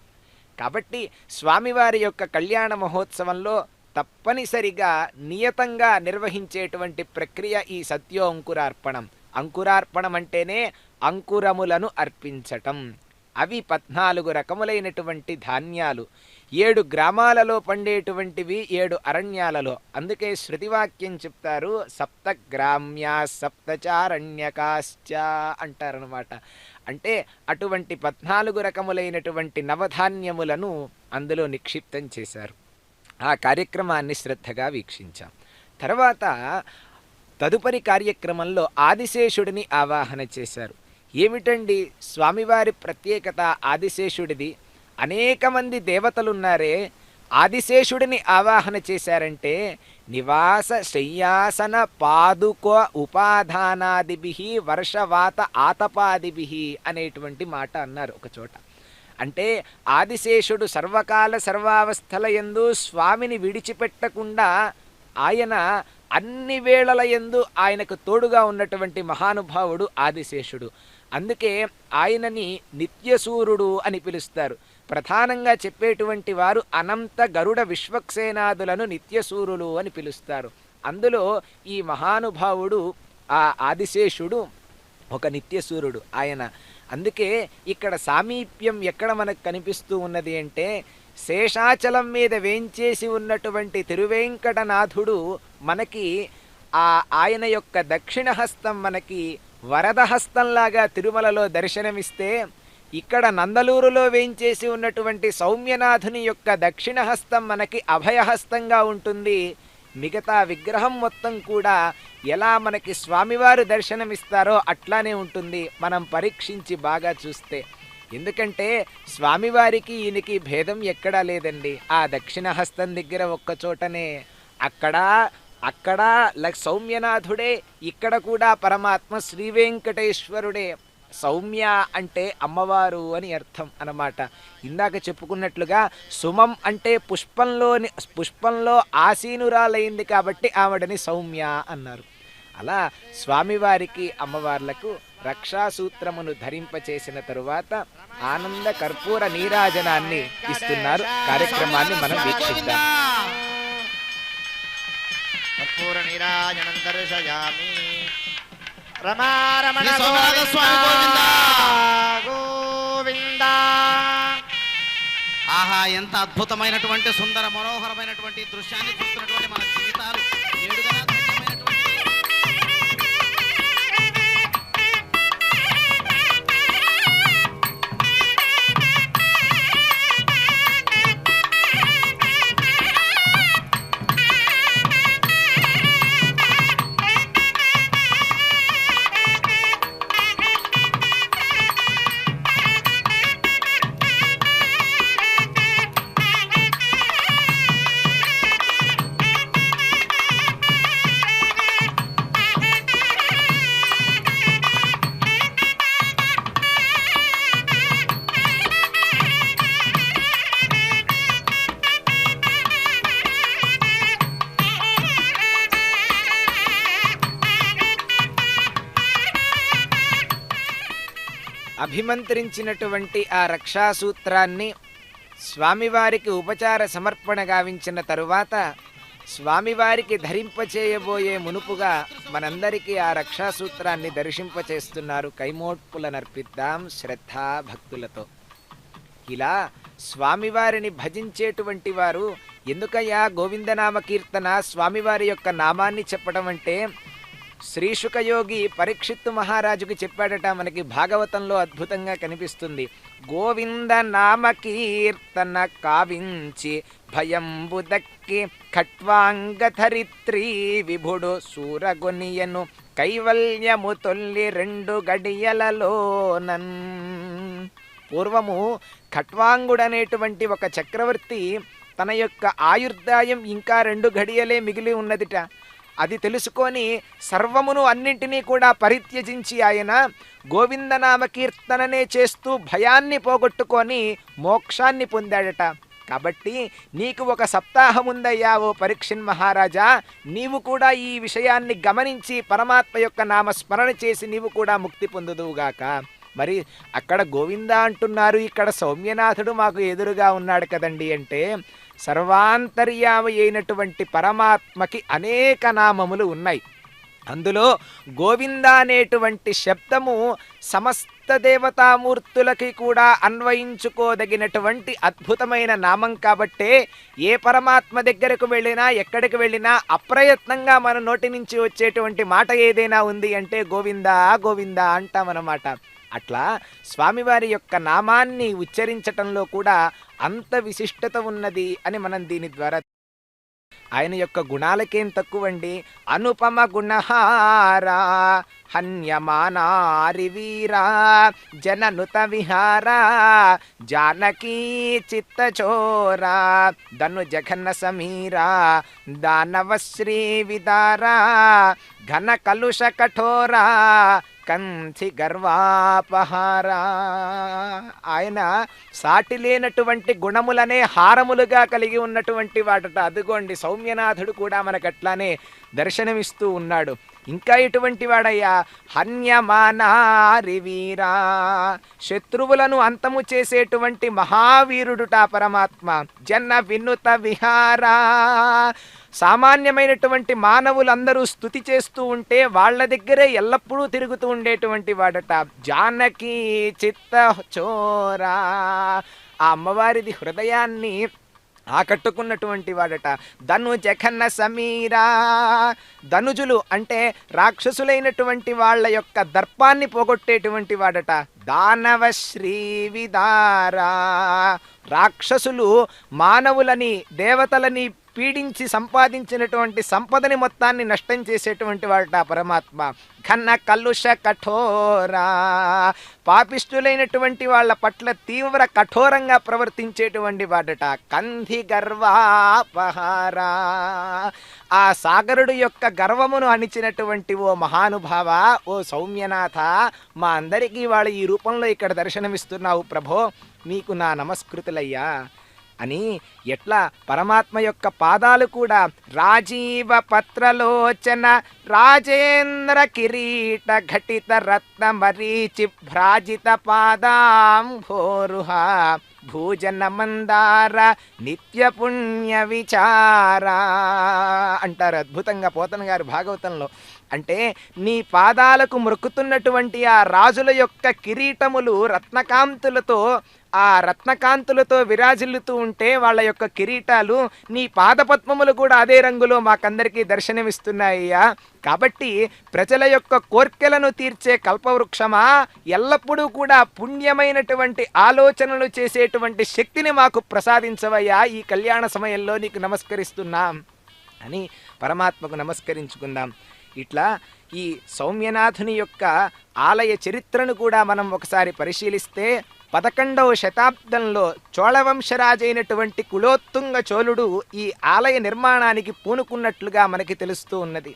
Speaker 2: కాబట్టి స్వామివారి యొక్క కళ్యాణ మహోత్సవంలో తప్పనిసరిగా నియతంగా నిర్వహించేటువంటి ప్రక్రియ ఈ సత్యోంకురార్పణం. అంకురార్పణం అంటేనే అంకురములను అర్పించటం. అవి 14 రకములైనటువంటి ధాన్యాలు, 7 గ్రామాలలో పండేటువంటివి 7 అరణ్యాలలో. అందుకే శృతివాక్యం చెప్తారు, సప్తగ్రామ్యా సప్తచారణ్యకాశ్చ అంటారనమాట. అంటే అటువంటి 14 రకములైనటువంటి నవధాన్యములను అందులో నిక్షిప్తం చేశారు. ఆ కార్యక్రమాన్ని శ్రద్ధగా వీక్షించాం. తర్వాత తదుపరి కార్యక్రమంలో ఆదిశేషుడిని ఆవాహన చేశారు. ఏమిటండి స్వామివారి ప్రత్యేకత ఆదిశేషుడిది? అనేక మంది దేవతలున్నారే, ఆదిశేషుడిని ఆవాహన చేశారంటే నివాస శయ్యాసన పాదుక ఉపాధానాదిభి వర్షవాత ఆతపాదిభి అనేటువంటి మాట అన్నారు ఒక చోట. అంటే ఆదిశేషుడు సర్వకాల సర్వావస్థల యందు స్వామిని విడిచిపెట్టకుండా ఆయన అన్ని వేళల యందు ఆయనకు తోడుగా ఉన్నటువంటి మహానుభావుడు ఆదిశేషుడు. అందుకే ఆయనని నిత్యసూరుడు అని పిలుస్తారు. ప్రధానంగా చెప్పేటువంటి వారు అనంత గరుడ విశ్వక్సేనాదులను నిత్యసూరులు అని పిలుస్తారు. అందులో ఈ మహానుభావుడు ఆ ఆదిశేషుడు ఒక నిత్యసూరుడు ఆయన. అందుకే ఇక్కడ సామీప్యం ఎక్కడ మనకు కనిపిస్తూ ఉన్నది అంటే, శేషాచలం మీద వేంచేసి ఉన్నటువంటి తిరువేంకటనాథుడు మనకి ఆయన యొక్క దక్షిణ హస్తం మనకి వరదహస్తంలాగా తిరుమలలో దర్శనమిస్తే, ఇక్కడ నందలూరులో వేంచేసి ఉన్నటువంటి సౌమ్యనాథుని యొక్క దక్షిణ హస్తం మనకి అభయహస్తంగా ఉంటుంది. మిగతా విగ్రహం మొత్తం కూడా ఎలా మనకి స్వామివారు దర్శనమిస్తారో అట్లానే ఉంటుంది మనం పరీక్షించి బాగా చూస్తే. ఎందుకంటే స్వామివారికి ఈయనకి భేదం ఎక్కడా లేదండి. ఆ దక్షిణ హస్తం దగ్గర ఒక్క చోటనే అక్కడ సౌమ్యనాథుడే, ఇక్కడ కూడా పరమాత్మ శ్రీ వెంకటేశ్వరుడే. సౌమ్య అంటే అమ్మవారు అని అర్థం అన్నమాట. ఇందాక చెప్పుకున్నట్లుగా సుమం అంటే పుష్పంలో ఆసీనురాలైంది కాబట్టి ఆవిడని సౌమ్య అన్నారు. అలా స్వామివారికి అమ్మవార్లకు రక్షాసూత్రమును ధరింపచేసిన తరువాత ఆనంద కర్పూర నీరాజనాన్ని ఇస్తున్నారు. కార్యక్రమాన్ని మనం వీక్షిద్దాం.
Speaker 3: కర్పూర
Speaker 4: నీరాజనం దర్శయామి. రమారమణ
Speaker 6: శ్రీ సోమనాథ స్వామి గోవింద.
Speaker 4: గోవింద.
Speaker 6: ఆహా, ఎంత అద్భుతమైనటువంటి సుందర మనోహరమైనటువంటి దృశ్యాన్ని చూస్తున్నటువంటి మన జీవితాలు నేడుగా ధన్యమైనటువంటి
Speaker 2: అభిమంత్రించినటువంటి ఆ రక్షాసూత్రాన్ని స్వామివారికి ఉపచార సమర్పణ గావించిన తరువాత స్వామివారికి ధరింపచేయబోయే మునుపుగా మనందరికీ ఆ రక్షాసూత్రాన్ని దర్శింపచేస్తున్నారు. కైమోట్పుల నర్పిద్దాం శ్రద్ధా భక్తులతో. ఇలా స్వామివారిని భజించేటువంటి వారు ఎందుకయ్యా గోవిందనామ కీర్తన స్వామివారి యొక్క నామాన్ని చెప్పడం అంటే, శ్రీశుకయోగి పరీక్షిత్తు మహారాజుకు చెప్పాడట. మనకి భాగవతంలో అద్భుతంగా కనిపిస్తుంది. గోవింద నామ కీర్తన కావించి భయంబు దక్కి ఖట్వాంగధరిత్రీ విభుడు సూరగొనియను కైవల్యము తొల్లి 2 గడియలలోనన్. పూర్వము ఖట్వాంగుడనేటువంటి ఒక చక్రవర్తి తన యొక్క ఆయుర్దాయం ఇంకా 2 గడియలే మిగిలి ఉన్నదిట. అది తెలుసుకొని సర్వమును అన్నింటినీ కూడా పరిత్యజించి ఆయన గోవిందనామ కీర్తననే చేస్తూ భయాన్ని పోగొట్టుకొని మోక్షాన్ని పొందాడట. కాబట్టి నీకు ఒక సప్తాహం ఉందయ్యా ఓ పరీక్షిన్ మహారాజా, నీవు కూడా ఈ విషయాన్ని గమనించి పరమాత్మ యొక్క నామస్మరణ చేసి నీవు కూడా ముక్తి పొందుదువుగాక. మరి అక్కడ గోవింద అంటున్నారు, ఇక్కడ సౌమ్యనాథుడు మాకు ఎదురుగా ఉన్నాడు కదండి అంటే, సర్వాంతర్యామి అయినటువంటి పరమాత్మకి అనేక నామములు ఉన్నాయి. అందులో గోవింద అనేటువంటి శబ్దము సమస్త దేవతామూర్తులకి కూడా అన్వయించుకోదగినటువంటి అద్భుతమైన నామం కాబట్టే ఏ పరమాత్మ దగ్గరకు వెళ్ళినా ఎక్కడికి వెళ్ళినా అప్రయత్నంగా మన నోటి నుంచి వచ్చేటువంటి మాట ఏదైనా ఉంది అంటే గోవింద గోవింద అంటామన్నమాట. అట్లా స్వామివారి యొక్క నామాన్ని ఉచ్చరించటంలో కూడా అంత విశిష్టత ఉన్నది అని మనం దీని ద్వారా ఆయన యొక్క గుణాలకేం తక్కువండి. అనుపమ గుణహారా హన్యమానారి వీరా జననుత విహారా జానకీ చిత్తచోరా ధను జఘన సమీరా దానవశ్రీ విదారా ఘన కలుష కఠోరా కంచి గర్వాపహారా. ఆయన సాటి లేనటువంటి గుణములనే హారములుగా కలిగి ఉన్నటువంటి వాడట. అదిగోండి సౌమ్యనాథుడు కూడా మనకట్లానే దర్శనమిస్తూ ఉన్నాడు. ఇంకా ఇటువంటి వాడయ్యా హన్యమానారి వీరా, శత్రువులను అంతము చేసేటువంటి మహావీరుడుట పరమాత్మ. జన వినుత విహారా, సామాన్యమైనటువంటి మానవులందరూ స్తుతి చేస్తూ ఉంటే వాళ్ళ దగ్గరే ఎల్లప్పుడూ తిరుగుతూ ఉండేటువంటి వాడట. జానకి చిత్త చోరా, ఆ అమ్మవారిది హృదయాన్ని ఆకట్టుకున్నటువంటి వాడట. ధను జఘన సమీరా, ధనుజులు అంటే రాక్షసులైనటువంటి వాళ్ళ యొక్క దర్పాన్ని పోగొట్టేటువంటి వాడట. దానవ శ్రీ విదారా, రాక్షసులు మానవులని దేవతలని పీడించి సంపాదించినటువంటి సంపదని మొత్తాన్ని నష్టం చేసేటువంటి వాడట పరమాత్మ. ఘన కలుష కఠోరా, పాపిష్టులైనటువంటి వాళ్ళ పట్ల తీవ్ర కఠోరంగా ప్రవర్తించేటువంటి వాడట. కంధి గర్వాపహారా, ఆ సాగరుడు యొక్క గర్వమును అణిచినటువంటి ఓ మహానుభావ, ఓ సౌమ్యనాథ, మా అందరికీ వాళ్ళు ఈ రూపంలో ఇక్కడ దర్శనమిస్తున్నావు ప్రభో, నీకు నా నమస్కృతులయ్యా. అని ఎట్లా పరమాత్మ యొక్క పాదాలు కూడా రాజీవ పత్రలోచన రాజేంద్ర కిరీట ఘటిత రత్న మరీచి భ్రాజిత పాదాంభోరుహ భూజన మందార నిత్య పుణ్య విచార అంటారు అద్భుతంగా పోతన గారు భాగవతంలో. అంటే నీ పాదాలకు మొక్కుతున్నటువంటి ఆ రాజుల యొక్క కిరీటములు రత్నకాంతులతో విరాజిల్లుతూ ఉంటే వాళ్ళ యొక్క కిరీటాలు నీ పాదపద్మములు కూడా అదే రంగులో మాకందరికీ దర్శనమిస్తున్నాయ్యా. కాబట్టి ప్రజల యొక్క కోర్కెలను తీర్చే కల్పవృక్షమా, ఎల్లప్పుడూ కూడా పుణ్యమైనటువంటి ఆలోచనలు చేసేటువంటి శక్తిని మాకు ప్రసాదించవయ్యా, ఈ కళ్యాణ సమయంలో నీకు నమస్కరిస్తున్నాం అని పరమాత్మకు నమస్కరించుకుందాం. ఇట్లా ఈ సౌమ్యనాథుని యొక్క ఆలయ చరిత్రను కూడా మనం ఒకసారి పరిశీలిస్తే 11వ శతాబ్దంలో చోళవంశరాజైనటువంటి కులోత్తుంగ చోళుడు ఈ ఆలయ నిర్మాణానికి పూనుకున్నట్లుగా మనకి తెలుస్తూ ఉన్నది.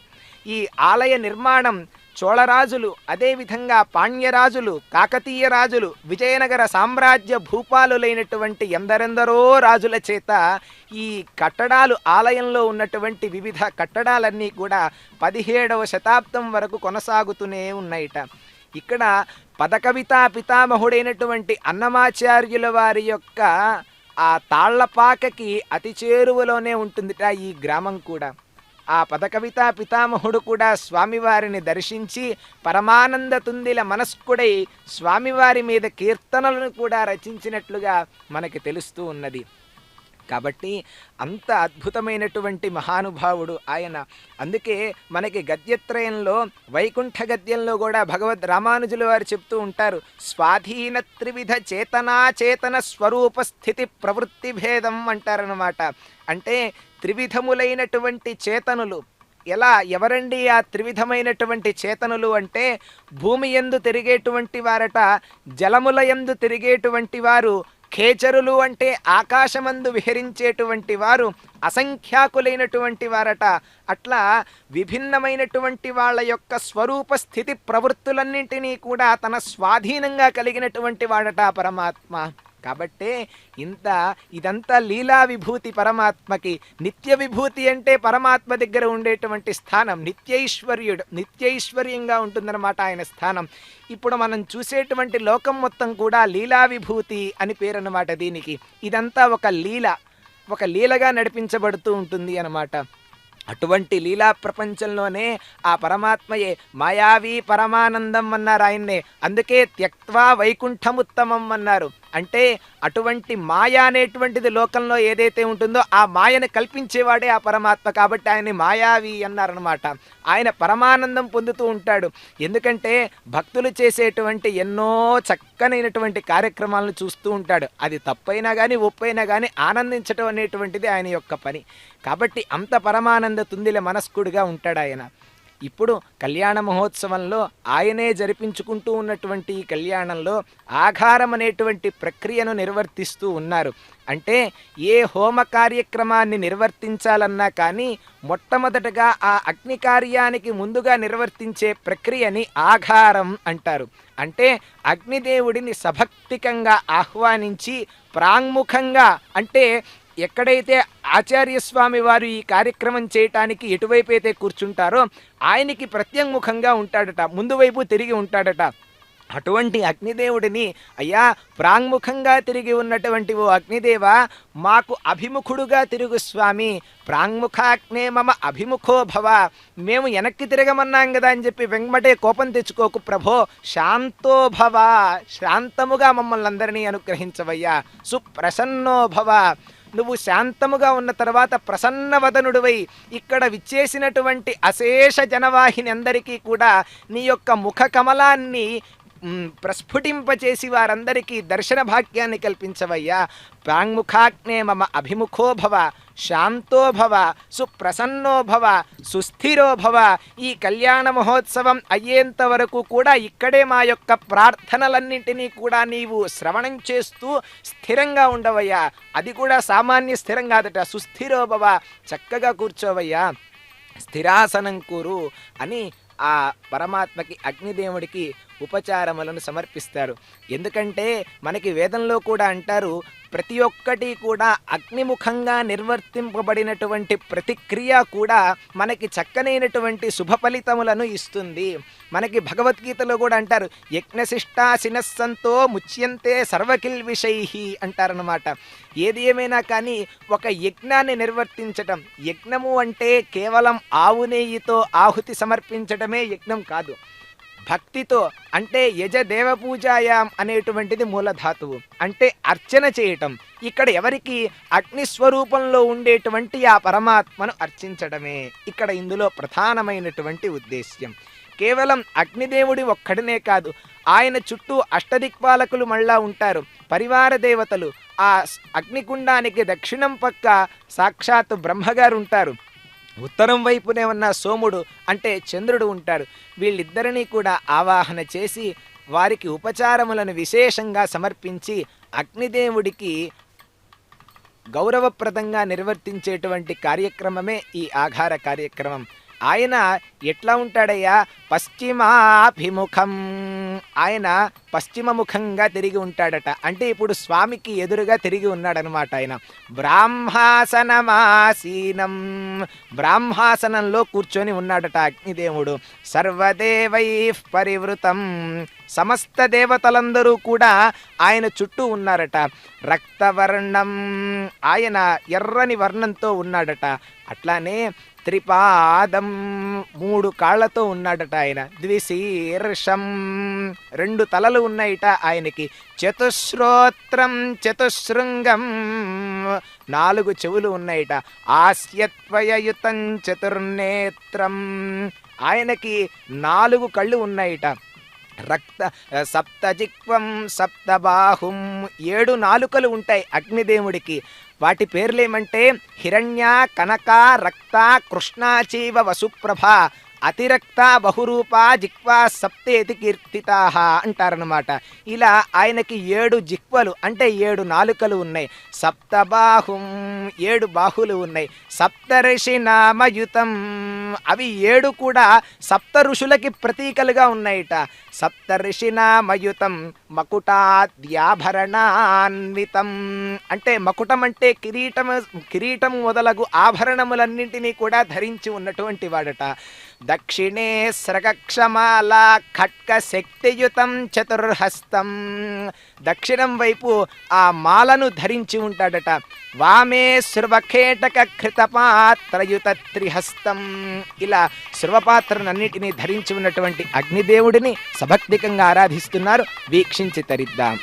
Speaker 2: ఈ ఆలయ నిర్మాణం చోళరాజులు, అదేవిధంగా పాండ్యరాజులు, కాకతీయ రాజులు, విజయనగర సామ్రాజ్య భూపాలులైనటువంటి ఎందరెందరో రాజుల చేత ఈ కట్టడాలు, ఆలయంలో ఉన్నటువంటి వివిధ కట్టడాలన్నీ కూడా 17వ శతాబ్దం వరకు కొనసాగుతూనే ఉన్నాయిట. ఇక్కడ పదకవితా పితామహుడైనటువంటి అన్నమాచార్యుల వారి యొక్క ఆ తాళ్లపాకకి అతి చేరువలోనే ఉంటుందిట ఈ గ్రామం కూడా. ఆ పదకవితా పితామహుడు కూడా స్వామివారిని దర్శించి పరమానంద తుందిల మనస్కుడై స్వామివారి మీద కీర్తనలను కూడా రచించినట్లుగా మనకి తెలుస్తూ ఉన్నది. కాబట్టి అంత అద్భుతమైనటువంటి మహానుభావుడు ఆయన. అందుకే మనకి గద్యత్రయంలో వైకుంఠ గద్యంలో కూడా భగవద్ రామానుజుల వారు చెప్తూ ఉంటారు, స్వాధీన త్రివిధ చేతనాచేతన స్వరూప స్థితి ప్రవృత్తి భేదం అంటారనమాట. అంటే త్రివిధములైనటువంటి చేతనులు ఎవరండి ఆ త్రివిధమైనటువంటి చేతనులు అంటే, భూమి యందు తిరిగేటువంటి వారట, జలముల యందు తిరిగేటువంటి వారు, ఖేచరులు అంటే ఆకాశమందు విహరించేటువంటి వారు, అసంఖ్యాకులైనటువంటి వారట. అట్లా విభిన్నమైనటువంటి వాళ్ళ యొక్క స్వరూప స్థితి ప్రవృత్తులన్నింటినీ కూడా తన స్వాధీనంగా కలిగినటువంటి వాడట పరమాత్మ. కాబట్టే ఇదంతా లీలా విభూతి పరమాత్మకి. నిత్య విభూతి అంటే పరమాత్మ దగ్గర ఉండేటువంటి స్థానం నిత్యైశ్వర్యంగా ఉంటుందన్నమాట ఆయన స్థానం. ఇప్పుడు మనం చూసేటువంటి లోకం మొత్తం కూడా లీలా విభూతి అని పేరు అన్నమాట దీనికి. ఇదంతా ఒక లీలగా నడిపించబడుతూ ఉంటుంది అన్నమాట. అటువంటి లీలా ప్రపంచంలోనే ఆ పరమాత్మయే మాయావి పరమానందం అన్నారు ఆయన్నే. అందుకే త్యక్త్వా వైకుంఠముత్తమం అన్నారు. అంటే అటువంటి మాయ అనేటువంటిది లోకంలో ఏదైతే ఉంటుందో ఆ మాయను కల్పించేవాడే ఆ పరమాత్మ. కాబట్టి ఆయన్ని మాయావి అన్నారనమాట. ఆయన పరమానందం పొందుతూ ఉంటాడు. ఎందుకంటే భక్తులు చేసేటువంటి ఎన్నో చక్కనైనటువంటి కార్యక్రమాలను చూస్తూ ఉంటాడు. అది తప్పైనా కానీ ఒప్పైనా కానీ ఆనందించటం అనేటువంటిది ఆయన యొక్క పని. కాబట్టి అంత పరమానంద తుందిల మనస్కుడిగా ఉంటాడు ఆయన. ఇప్పుడు కళ్యాణ మహోత్సవంలో ఆయనే జరిపించుకుంటూ ఉన్నటువంటి ఈ కళ్యాణంలో ఆఘారం అనేటువంటి ప్రక్రియను నిర్వర్తిస్తూ ఉన్నారు. అంటే ఏ హోమ కార్యక్రమాన్ని నిర్వర్తించాలన్నా కానీ మొట్టమొదటగా ఆ అగ్ని కార్యానికి ముందుగా నిర్వర్తించే ప్రక్రియని ఆఘారం అంటారు. అంటే అగ్నిదేవుడిని సభక్తికంగా ఆహ్వానించి ప్రాంగుఖంగా, అంటే ఎక్కడైతే ఆచార్యస్వామి వారు ఈ కార్యక్రమం చేయటానికి ఎటువైపు అయితే కూర్చుంటారో ఆయనకి ప్రత్యంగుఖంగా ఉంటాడట, ముందు వైపు తిరిగి ఉంటాడట. అటువంటి అగ్నిదేవుడిని, అయ్యా ప్రాంగుఖంగా తిరిగి ఉన్నటువంటి ఓ అగ్నిదేవ, మాకు అభిముఖుడుగా తిరుగు స్వామి, ప్రాంగుఖాగ్నే మమ అభిముఖో భవ. మేము వెనక్కి తిరగమన్నాం కదా అని చెప్పి వెంబటే కోపం తెచ్చుకోకు ప్రభో, శాంతో భవ, శాంతముగా మమ్మల్ని అందరినీ అనుగ్రహించవయ్యా. సుప్రసన్నో భవ, నువ్వు శాంతముగా ఉన్న తర్వాత ప్రసన్నవదనుడివై ఇక్కడ విచ్చేసినటువంటి అశేష జనవాహిని అందరికీ కూడా నీ యొక్క ముఖ కమలాన్ని ప్రస్ఫుటింపచేసి వారందరికీ దర్శన భాగ్యాన్ని కల్పించవయ్యా. ప్రాంగుఖాగ్నే మమ అభిముఖో భవ, శాంతో భవ, సుప్రసన్నో భవ, సుస్థిరో భవ. ఈ కళ్యాణ మహోత్సవం అయ్యేంత వరకు కూడా ఇక్కడే మా యొక్క ప్రార్థనలన్నింటినీ కూడా నీవు శ్రవణం చేస్తూ స్థిరంగా ఉండవయ్యా. అది కూడా సామాన్య స్థిరం కాదట, సుస్థిరో భవ, చక్కగా కూర్చోవయ్యా, స్థిరాసనం కూరు అని ఆ పరమాత్మకి అగ్నిదేవుడికి ఉపచారములను సమర్పిస్తారు. ఎందుకంటే మనకి వేదంలో కూడా అంటారు, ప్రతి ఒక్కటి కూడా అగ్నిముఖంగా నిర్వర్తింపబడినటువంటి ప్రతిక్రియ కూడా మనకి చక్కనైనటువంటి శుభ ఫలితములను ఇస్తుంది. మనకి భగవద్గీతలో కూడా అంటారు, యజ్ఞశిష్టాశినస్సంతో ముచ్యంతే సర్వకిల్విషైహి అంటారనమాట. ఏది ఏమైనా కానీ ఒక యజ్ఞాన్ని నిర్వర్తించటం, యజ్ఞము అంటే కేవలం ఆవు నెయ్యితో ఆహుతి సమర్పించటమే యజ్ఞం కాదు. భక్తితో అంటే యజ దేవపూజాయాం అనేటువంటిది మూలధాతువు, అంటే అర్చన చేయటం. ఇక్కడ ఎవరికి? అగ్నిస్వరూపంలో ఉండేటువంటి ఆ పరమాత్మను అర్చించడమే ఇక్కడ ఇందులో ప్రధానమైనటువంటి ఉద్దేశ్యం. కేవలం అగ్నిదేవుడి ఒక్కడనే కాదు, ఆయన చుట్టూ అష్టదిక్పాలకులు మళ్ళా ఉంటారు, పరివార దేవతలు. ఆ అగ్నికుండానికి దక్షిణం పక్క సాక్షాత్తు బ్రహ్మగారు ఉంటారు, ఉత్తరం వైపునే ఉన్న సోముడు అంటే చంద్రుడు ఉంటారు. వీళ్ళిద్దరినీ కూడా ఆవాహన చేసి వారికి ఉపచారములను విశేషంగా సమర్పించి అగ్నిదేవుడికి గౌరవప్రదంగా నిర్వర్తించేటువంటి కార్యక్రమమే ఈ ఆఘార కార్యక్రమం. ఆయన ఎట్లా ఉంటాడయ్యా? పశ్చిమాభిముఖం. ఆయన పశ్చిమముఖంగా తిరిగి ఉంటాడట. అంటే ఇప్పుడు స్వామికి ఎదురుగా తిరిగి ఉన్నాడనమాట. ఆయన బ్రాహ్మాసనమాసీనం, బ్రాహ్మాసనంలో కూర్చొని ఉన్నాడట అగ్నిదేవుడు. సర్వదేవై పరివృతం, సమస్త దేవతలందరూ కూడా ఆయన చుట్టూ ఉన్నారట. రక్తవర్ణం, ఆయన ఎర్రని వర్ణంతో ఉన్నాడట. అట్లానే త్రిపాదం, 3 కాళ్లతో ఉన్నాడట ఆయన. ద్విశీర్షం, 2 తలలు ఉన్నాయిట ఆయనకి. చతుశ్రోత్రం చతుశృంగం, 4 చెవులు ఉన్నాయిట. ఆస్యత్వయయుతం చతుర్నేత్రం, ఆయనకి 4 కళ్ళు ఉన్నాయిట. సప్తజిక్వం సప్తబాహుం, 7 నాలుకలు ఉంటాయి అగ్నిదేవుడికి. వాటి పేర్లేమంటే హిరణ్య, కనక, రక్త, కృష్ణాచీవ వసుప్రభ, అతిరక్త, బహురూప, జిక్వా సప్తేతి కీర్తితాహ అంటారనమాట. ఇలా ఆయనకి 7 జిక్వలు అంటే 7 నాలుకలు ఉన్నాయి. సప్తబాహుం, 7 బాహులు ఉన్నాయి. సప్తర్షి నామయుతం, అవి 7 కూడా సప్త ఋషులకి ప్రతీకలుగా ఉన్నాయిట. సప్తర్షి నామయుతం మకుటాద్యాభరణాన్వితం, అంటే మకుటం అంటే కిరీటము మొదలగు ఆభరణములన్నింటినీ కూడా ధరించి ఉన్నటువంటి వాడట. దక్షిణే స్రగక్షమాల ఖట్క శక్తియుతం చతుర్హస్తం, దక్షిణం వైపు ఆ మాలను ధరించి ఉంటాడట. వామే శృవకేటక కృతపాత్రయుత త్రిహస్తం, ఇలా శృవపాత్రనన్నిటినీ ధరించి ఉన్నటువంటి అగ్నిదేవుడిని సభక్తికంగా ఆరాధిస్తున్నారు. వీక్షించి తరిద్దాం.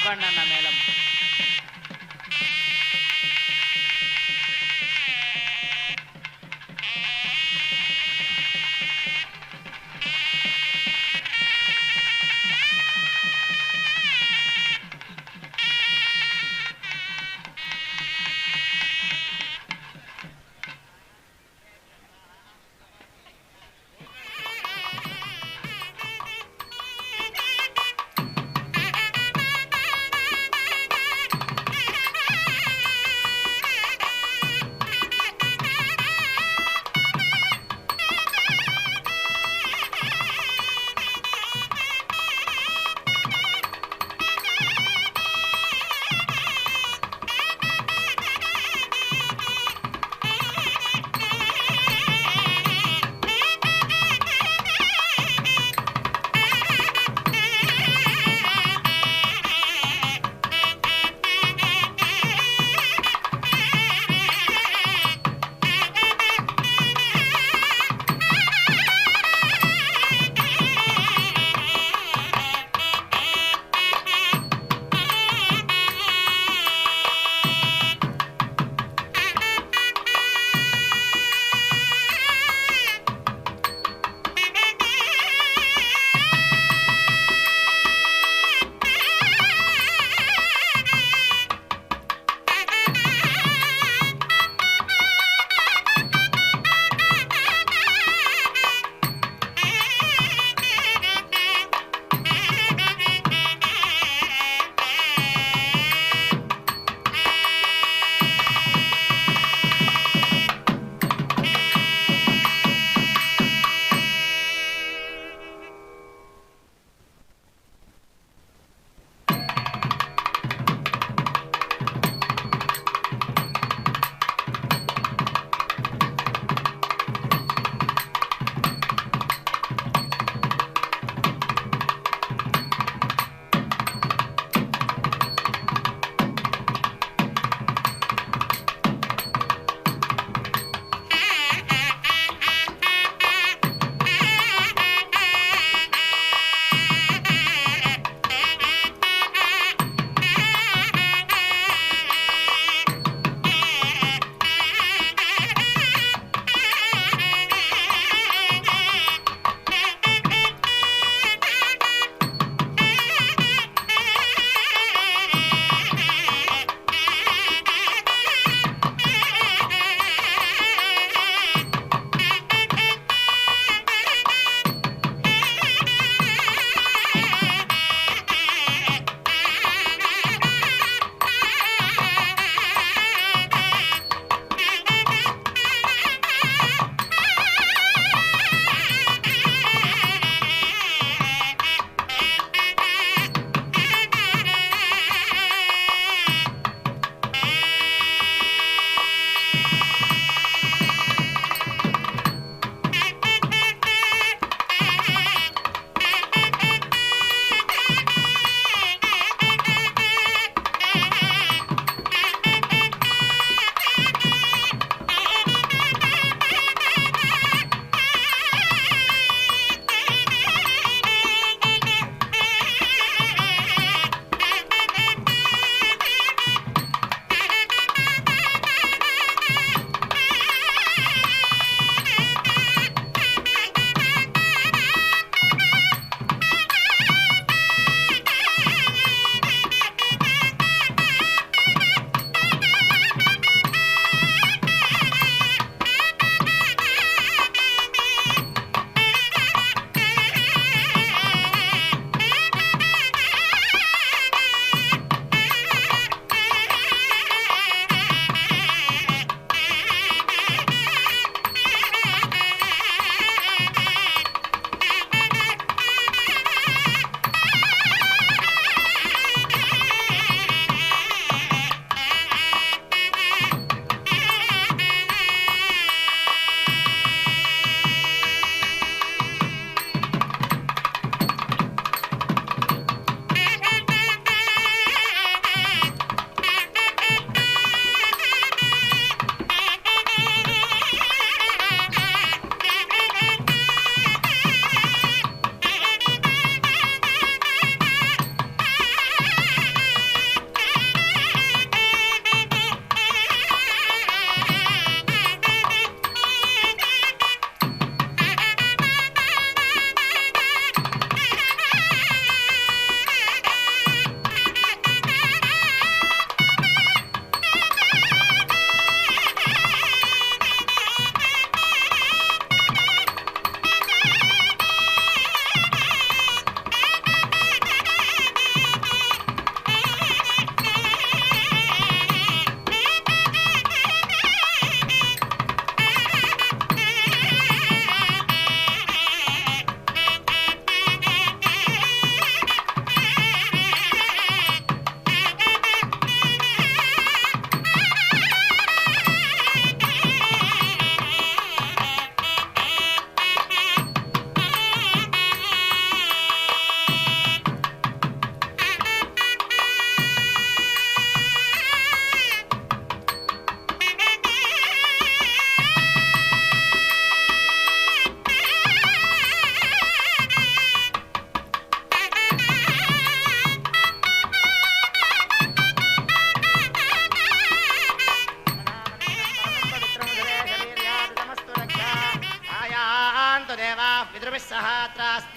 Speaker 3: ఆపండి అన్న మేళం.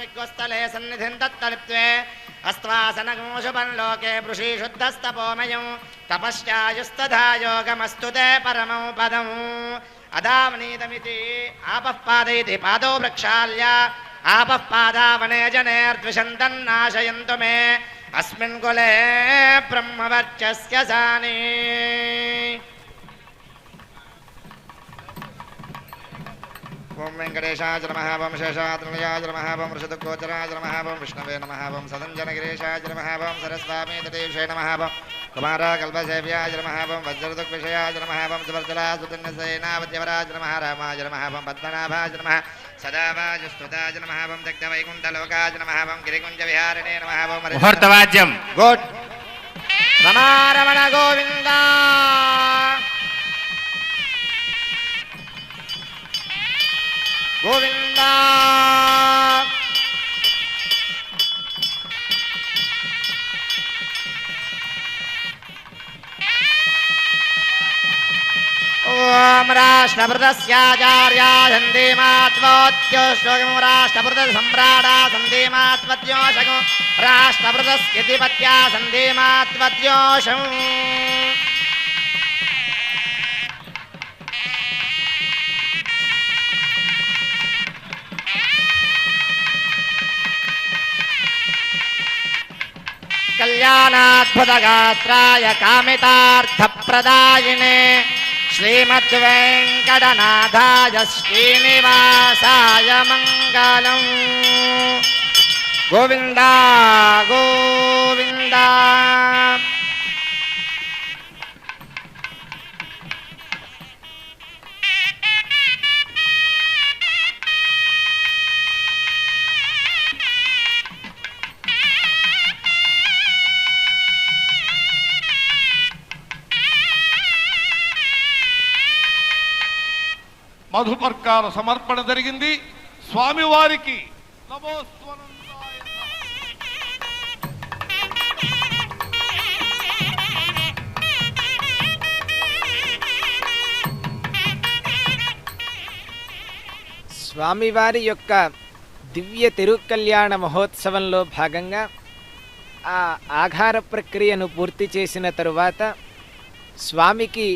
Speaker 4: మిగ్వస్థలే సన్నిధిం తత్తలిప్త్వే అస్త్వాసనగోషుభం లోకే వృషీ శుద్ధస్తపోమయం తపశ్చాయుస్తథా యోగమస్తు తే పరమం పదం అదావనీతమితి ఆపః పాదయితి పాదో ప్రక్షాళ్య ఆపః పాదావనే జనేర్ద్విషन्तన్నాశయంతు మే అస్మిన్ కులే బ్రహ్మవర్చస్య సాని. ఓం వెంకటేశాయ నమః ఓం శేషాద్రియాయ నమః ఓం ఋషిదుఃఖోచరాయ నమః ఓం విష్ణవే నమః ఓం సదంజనగిరీశాయ నమః ఓం సరస్వామీతదేశాయ నమః ఓం కుమారకల్పసేవ్యాయ నమః ఓం వజ్రదుఃఖవిషయాయ నమః ఓం సువర్చలాసుతన్యసేనావద్యవరాయ నమః రామాయ నమః ఓం పద్మనాభాయ నమః సదావాజస్తుతాయ నమః ఓం దగ్ధవైకుంఠలోకాయ నమః ఓం గిరికుంజవిహారిణే నమః ఓం
Speaker 3: ముహూర్తవాద్యం
Speaker 4: గుడ్ రమారమణ గోవింద గోవింద. ఓం రాష్ట్రభృతస్యాచార్యా సంధీమాత్వోత్యోషగం రాష్ట్రభృత సమ్రాడా సంధీమాత్వత్యోషగం రాష్ట్రభృతస్యతిపత్యా సంధీమాత్వత్యోషం. కళ్యాణాద్భుతగాత్రాయ కామితార్థప్రదాయినే శ్రీమద్వేంకటనాథాయ శ్రీనివాసాయ మంగళం. గోవింద గోవింద.
Speaker 5: మధుపర్కాల సమర్పణ జరిగింది. స్వామివారికి నమోస్వనందాయ
Speaker 2: స్వామివారి యొక్క దివ్య తిరుకల్యాణ మహోత్సవంలో భాగంగా ఆ ఆఘార ప్రక్రియను పూర్తి చేసిన తరువాత స్వామికి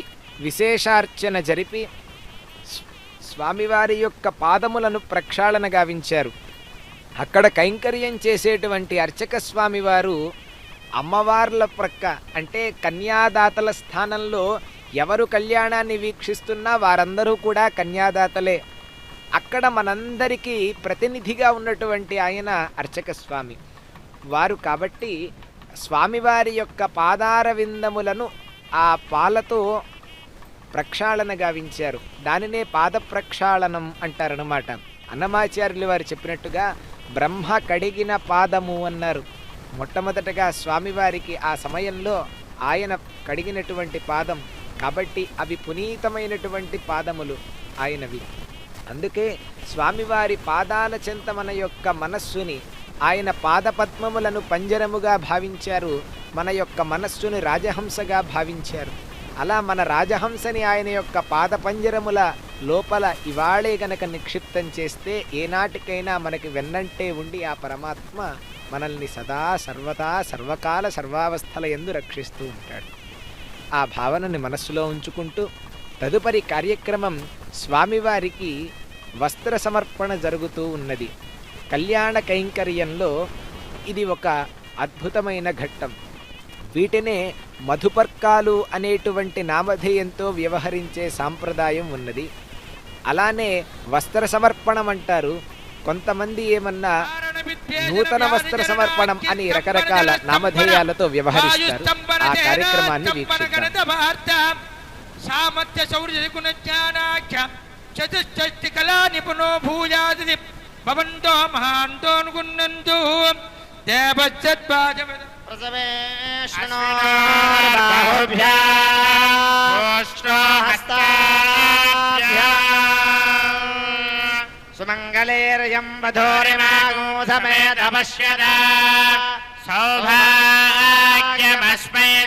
Speaker 2: విశేషార్చన జరిపి స్వామివారి యొక్క పాదములను ప్రక్షాళన గావించారు. అక్కడ కైంకర్యం చేసేటువంటి అర్చక స్వామివారు అమ్మవార్ల ప్రక్క అంటే కన్యాదాతల స్థానంలో ఎవరు కళ్యాణాన్ని వీక్షిస్తున్నా వారందరూ కూడా కన్యాదాతలే. అక్కడ మనందరికీ ప్రతినిధిగా ఉన్నటువంటి ఆయన అర్చక స్వామి వారు. కాబట్టి స్వామివారి యొక్క పాదార విందములను ఆ పాలతో ప్రక్షాళన గావించారు. దానినే పాద ప్రక్షాళనం అంటారనమాట. అన్నమాచార్యులు వారు చెప్పినట్టుగా బ్రహ్మ కడిగిన పాదము అన్నారు. మొట్టమొదటగా స్వామివారికి ఆ సమయంలో ఆయన కడిగినటువంటి పాదం కాబట్టి అవి పునీతమైనటువంటి పాదములు ఆయనవి. అందుకే స్వామివారి పాదాల చెంత మన యొక్క మనస్సుని ఆయన పాదపద్మములను పంజరముగా భావించారు. మన యొక్క మనస్సుని రాజహంసగా భావించారు. అలా మన రాజహంసని ఆయన యొక్క పాదపంజరముల లోపల ఇవాళే గనక నిక్షిప్తం చేస్తే ఏనాటికైనా మనకి వెన్నంటే ఉండి ఆ పరమాత్మ మనల్ని సదా సర్వదా సర్వకాల సర్వావస్థల యందు రక్షిస్తూ ఉంటాడు. ఆ భావనని మనస్సులో ఉంచుకుంటూ తదుపరి కార్యక్రమం స్వామివారికి వస్త్ర సమర్పణ జరుగుతూ ఉన్నది. కళ్యాణ కైంకర్యంలో ఇది ఒక అద్భుతమైన ఘట్టం. వీటినే మధుపర్కాలు అనేటువంటి నామధేయంతో వ్యవహరించే సాంప్రదాయం ఉన్నది. అలానే వస్త్ర సమర్పణం అంటారు. కొంతమంది ఏమన్నా నూతన వస్త్ర సమర్పణం అని రకరకాల నామధేయాలతో వ్యవహరిస్తారు. ఆ కార్యక్రమాన్ని వీక్షిద్దాం.
Speaker 3: సామర్థ్య శౌర్య గుణజ్ఞానాఖ్య చతుష్టి కళా నిపుణో భూయాది భవంతో మహాంతోనుకున్నందు దేవజ్జద్వాజ
Speaker 4: సుమంగళేర్యం వధూరిమాగో సమేత పశ్యదా సౌభాగ్యమస్మై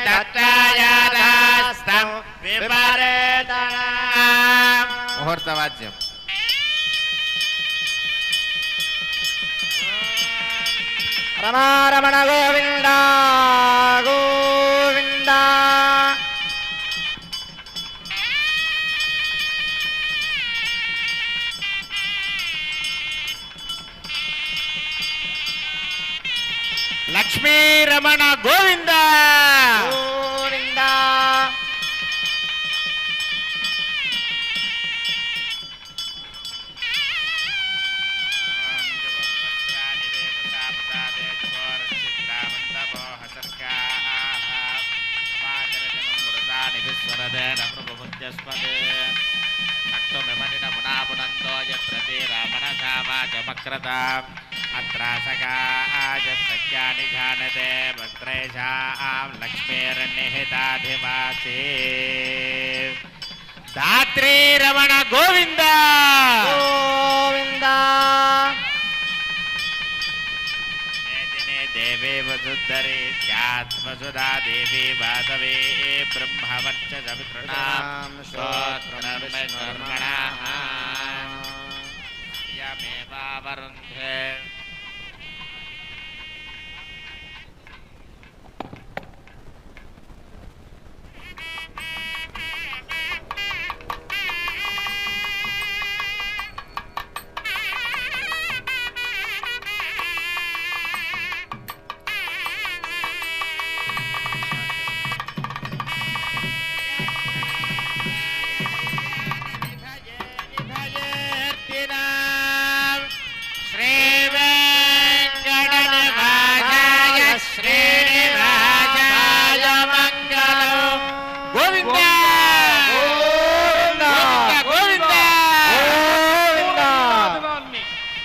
Speaker 4: దత్తాయాదాస్తం విపరేతనా. ముహూర్తవాద్యం. రమారమణ గోవింద గోవింద.
Speaker 3: లక్ష్మీ రమణ గోవింద
Speaker 4: గోవింద.
Speaker 3: అత్రాసకాని ఘానతే భద్రేషాం లక్ష్మీర్నిహితాధివాసే. ధాత్రీ రమణ గోవింద
Speaker 4: గోవింద.
Speaker 3: దేవీ వసుధరే త్యాత్మసుధా దేవీ వాసవే బ్రహ్మవర్చ సవితృణాం స్తోత్రమేశ్వర్మణః యమేవావరుంధే.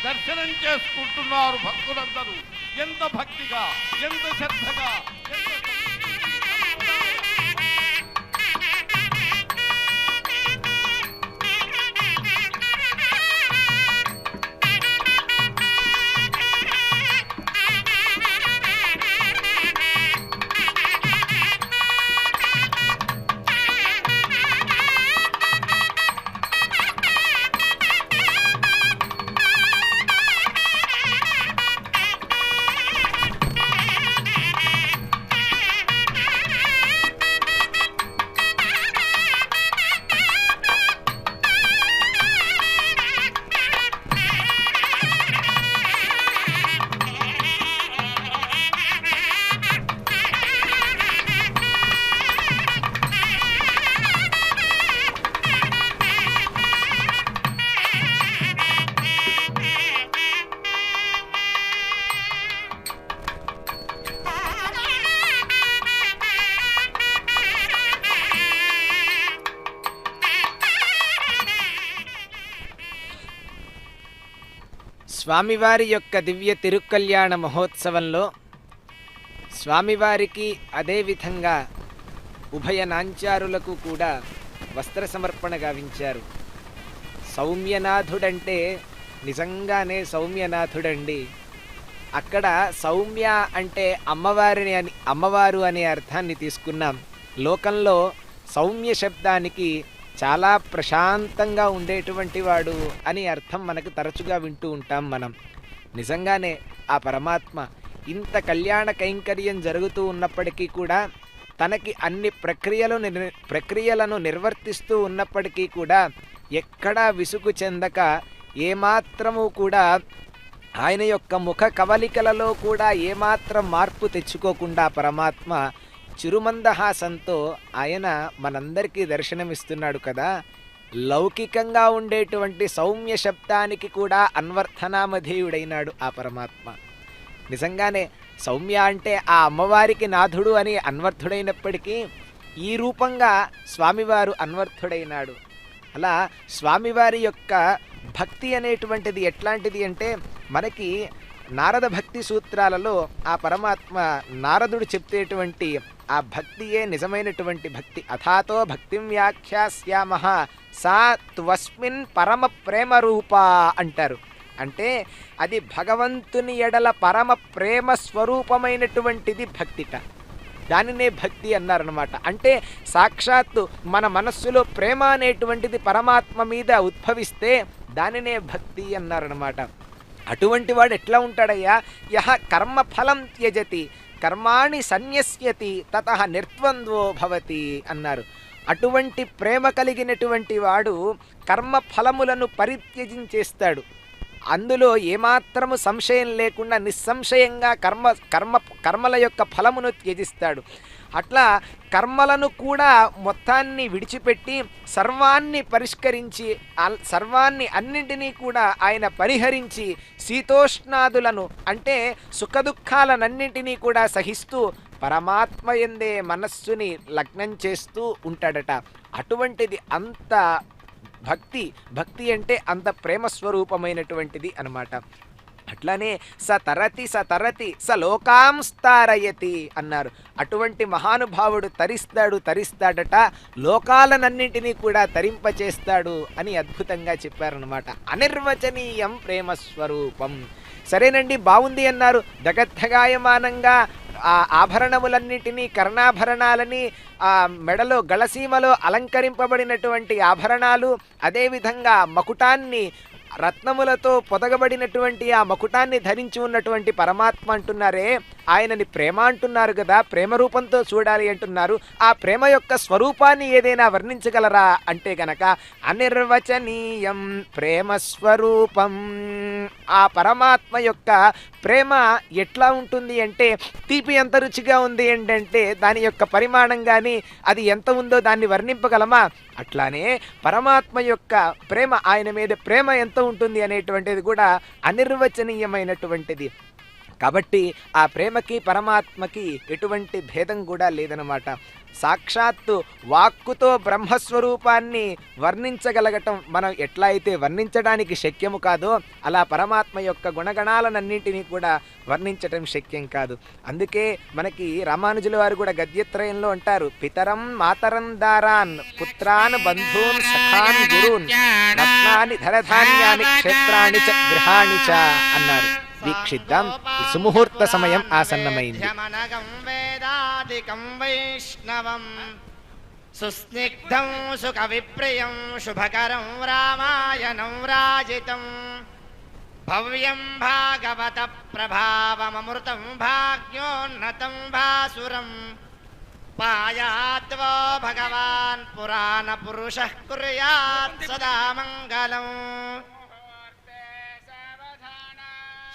Speaker 5: దర్శనం చేసుకుంటున్నారు భక్తులందరూ. ఎంత భక్తిగా, ఎంత శ్రద్ధగా,
Speaker 2: స్వామివారి యొక్క దివ్య తిరుకల్యాణ మహోత్సవంలో స్వామివారికి అదేవిధంగా ఉభయ నాంచారులకు కూడా వస్త్ర సమర్పణ గావించారు. సౌమ్యనాథుడంటే నిజంగానే సౌమ్యనాథుడండి. అక్కడ సౌమ్య అంటే అమ్మవారు అనే అర్థాన్ని తీసుకున్నాం. లోకంలో సౌమ్య శబ్దానికి చాలా ప్రశాంతంగా ఉండేటువంటి వాడు అని అర్థం మనకు తరచుగా వింటూ ఉంటాం మనం. నిజంగానే ఆ పరమాత్మ ఇంత కళ్యాణ కైంకర్యం జరుగుతూ ఉన్నప్పటికీ కూడా తనకి అన్ని ప్రక్రియలను నిర్వర్తిస్తూ ఉన్నప్పటికీ కూడా ఎక్కడా విసుగు చెందక ఏమాత్రము కూడా ఆయన యొక్క ముఖ కవలికలలో కూడా ఏమాత్రం మార్పు తెచ్చుకోకుండా పరమాత్మ చిరుమందహాసంతో ఆయన మనందరికీ దర్శనమిస్తున్నాడు కదా. లౌకికంగా ఉండేటువంటి సౌమ్య శబ్దానికి కూడా అన్వర్థనామధేయుడైనాడు ఆ పరమాత్మ. నిజంగానే సౌమ్య అంటే ఆ అమ్మవారికి నాథుడు అని అన్వర్థుడైనప్పటికీ ఈ రూపంగా స్వామివారు అన్వర్థుడైనాడు. అలా స్వామివారి యొక్క భక్తి అనేటువంటిది ఎట్లాంటిది అంటే మనకి నారద భక్తి సూత్రాలలో ఆ పరమాత్మ నారదుడు చెప్తేటువంటి ఆ భక్తియే నిజమైనటువంటి భక్తి. అథాతో భక్తిం వ్యాఖ్యాస్యామః సా త్వస్మిన్ పరమ ప్రేమ రూపా అంటారు. అంటే అది భగవంతుని ఎడల పరమ ప్రేమ స్వరూపమైనటువంటిది భక్తిట. దానినే భక్తి అన్నారనమాట. అంటే సాక్షాత్తు మన మనస్సులో ప్రేమ అనేటువంటిది పరమాత్మ మీద ఉద్భవిస్తే దానినే భక్తి అన్నారనమాట. అటువంటి వాడు ఎట్లా ఉంటాడయ్యా? యహ కర్మఫలం త్యజతి కర్మాణి సన్యస్యతి తతః నిర్ద్వంద్వో భవతి అన్నారు. అటువంటి ప్రేమ కలిగినటువంటి వాడు కర్మఫలములను పరిత్యజించేస్తాడు. అందులో ఏమాత్రము సంశయం లేకుండా నిస్సంశయంగా కర్మల యొక్క ఫలమును త్యజిస్తాడు. అట్లా కర్మలను కూడా మొత్తాన్ని విడిచిపెట్టి సర్వాన్ని పరిష్కరించి సర్వాన్ని అన్నింటినీ కూడా ఆయన పరిహరించి శీతోష్ణాదులను అంటే సుఖదుఖాలనన్నింటినీ కూడా సహిస్తూ పరమాత్మయందే మనస్సుని లగ్నం చేస్తూ ఉంటాడట. అటువంటిది అంత భక్తి అంటే అంత ప్రేమస్వరూపమైనటువంటిది అన్నమాట. అట్లనే సతరతి స లోకాంస్తారయతి అన్నారు. అటువంటి మహానుభావుడు తరిస్తాడట, లోకాలనన్నింటినీ కూడా తరింపచేస్తాడు అని అద్భుతంగా చెప్పారనమాట. అనిర్వచనీయం ప్రేమస్వరూపం. సరేనండి, బాగుంది అన్నారు. జగద్ధగాయమానంగా ఆ ఆభరణములన్నిటినీ, కర్ణాభరణాలని, ఆ మెడలో గళసీమలో అలంకరింపబడినటువంటి ఆభరణాలు, అదేవిధంగా మకుటాన్ని రత్నములతో పొదగబడినటువంటి ఆ మకుటాన్ని ధరించి ఉన్నటువంటి పరమాత్మ అంటున్నారే, ఆయనని ప్రేమ అంటున్నారు కదా, ప్రేమ రూపంతో చూడాలి అంటున్నారు. ఆ ప్రేమ యొక్క స్వరూపాన్ని ఏదైనా వర్ణించగలరా అంటే గనక అనిర్వచనీయం ప్రేమస్వరూపం. ఆ పరమాత్మ యొక్క ప్రేమ ఎట్లా ఉంటుంది అంటే, తీపి ఎంత రుచిగా ఉంది ఏంటంటే దాని యొక్క పరిమాణం కానీ అది ఎంత ఉందో దాన్ని వర్ణింపగలమా? అట్లానే పరమాత్మ యొక్క ప్రేమ, ఆయన మీద ప్రేమ ఎంత ఉంటుంది అనేటువంటిది కూడా అనిర్వచనీయమైనటువంటిది. కాబట్టి ఆ ప్రేమకి పరమాత్మకి ఎటువంటి భేదం కూడా లేదనమాట. సాక్షాత్తు వాక్కుతో బ్రహ్మస్వరూపాన్ని వర్ణించగలగటం మనం ఎట్లా అయితే వర్ణించడానికి శక్యము కాదో, అలా పరమాత్మ యొక్క గుణగణాలన్నింటినీ కూడా వర్ణించటం శక్యం కాదు. అందుకే మనకి రామానుజుల వారు కూడా గద్యత్రయంలో అంటారు, పితరం మాతరం దారాన్ పుత్రాన్ బంధూన్ సఖాన్ గురూన్ రత్నాని ధనధాన్యాని క్షేత్రాణి చ గృహాణి చ అన్నారు. వీక్షిద్దాం, సుముహూర్త సమయం ఆసన్నమైంది.
Speaker 4: వైష్ణవం సుస్నిగ్ధం సుఖ విప్రియం శుభకరం రామాయణం రాజితం భవ్యం భాగవత ప్రభావమృతం భాగ్యోన్నతం భాసురం పాయాద్వో భగవాన్ పురాణ పురుషః కుర్యాత్ సదా మంగళం.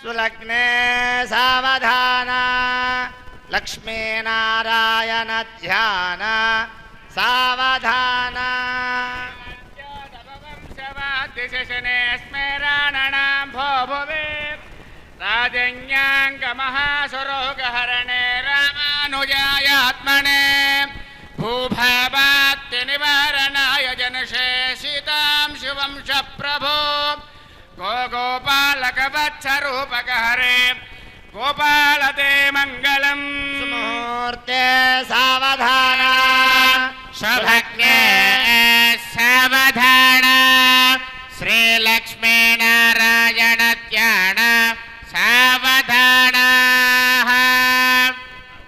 Speaker 4: సులగ్నే సావధాన లక్ష్మీనారాయణ ధ్యాన సావధాన.
Speaker 3: రాజన్యాంగమహాసురోగహరణే రామానుజాయాత్మనే భూభావాత్తి నివారణాయ జనశేషితాం శివం ప్రభో గోపాలకవత్సరూపకహరే గోపాలతే మంగళం.
Speaker 4: ముహూర్తే సావధాన
Speaker 3: శుభజ్ఞే సావధాన శ్రీలక్ష్మీనారాయణ ధ్యాన సావధాన.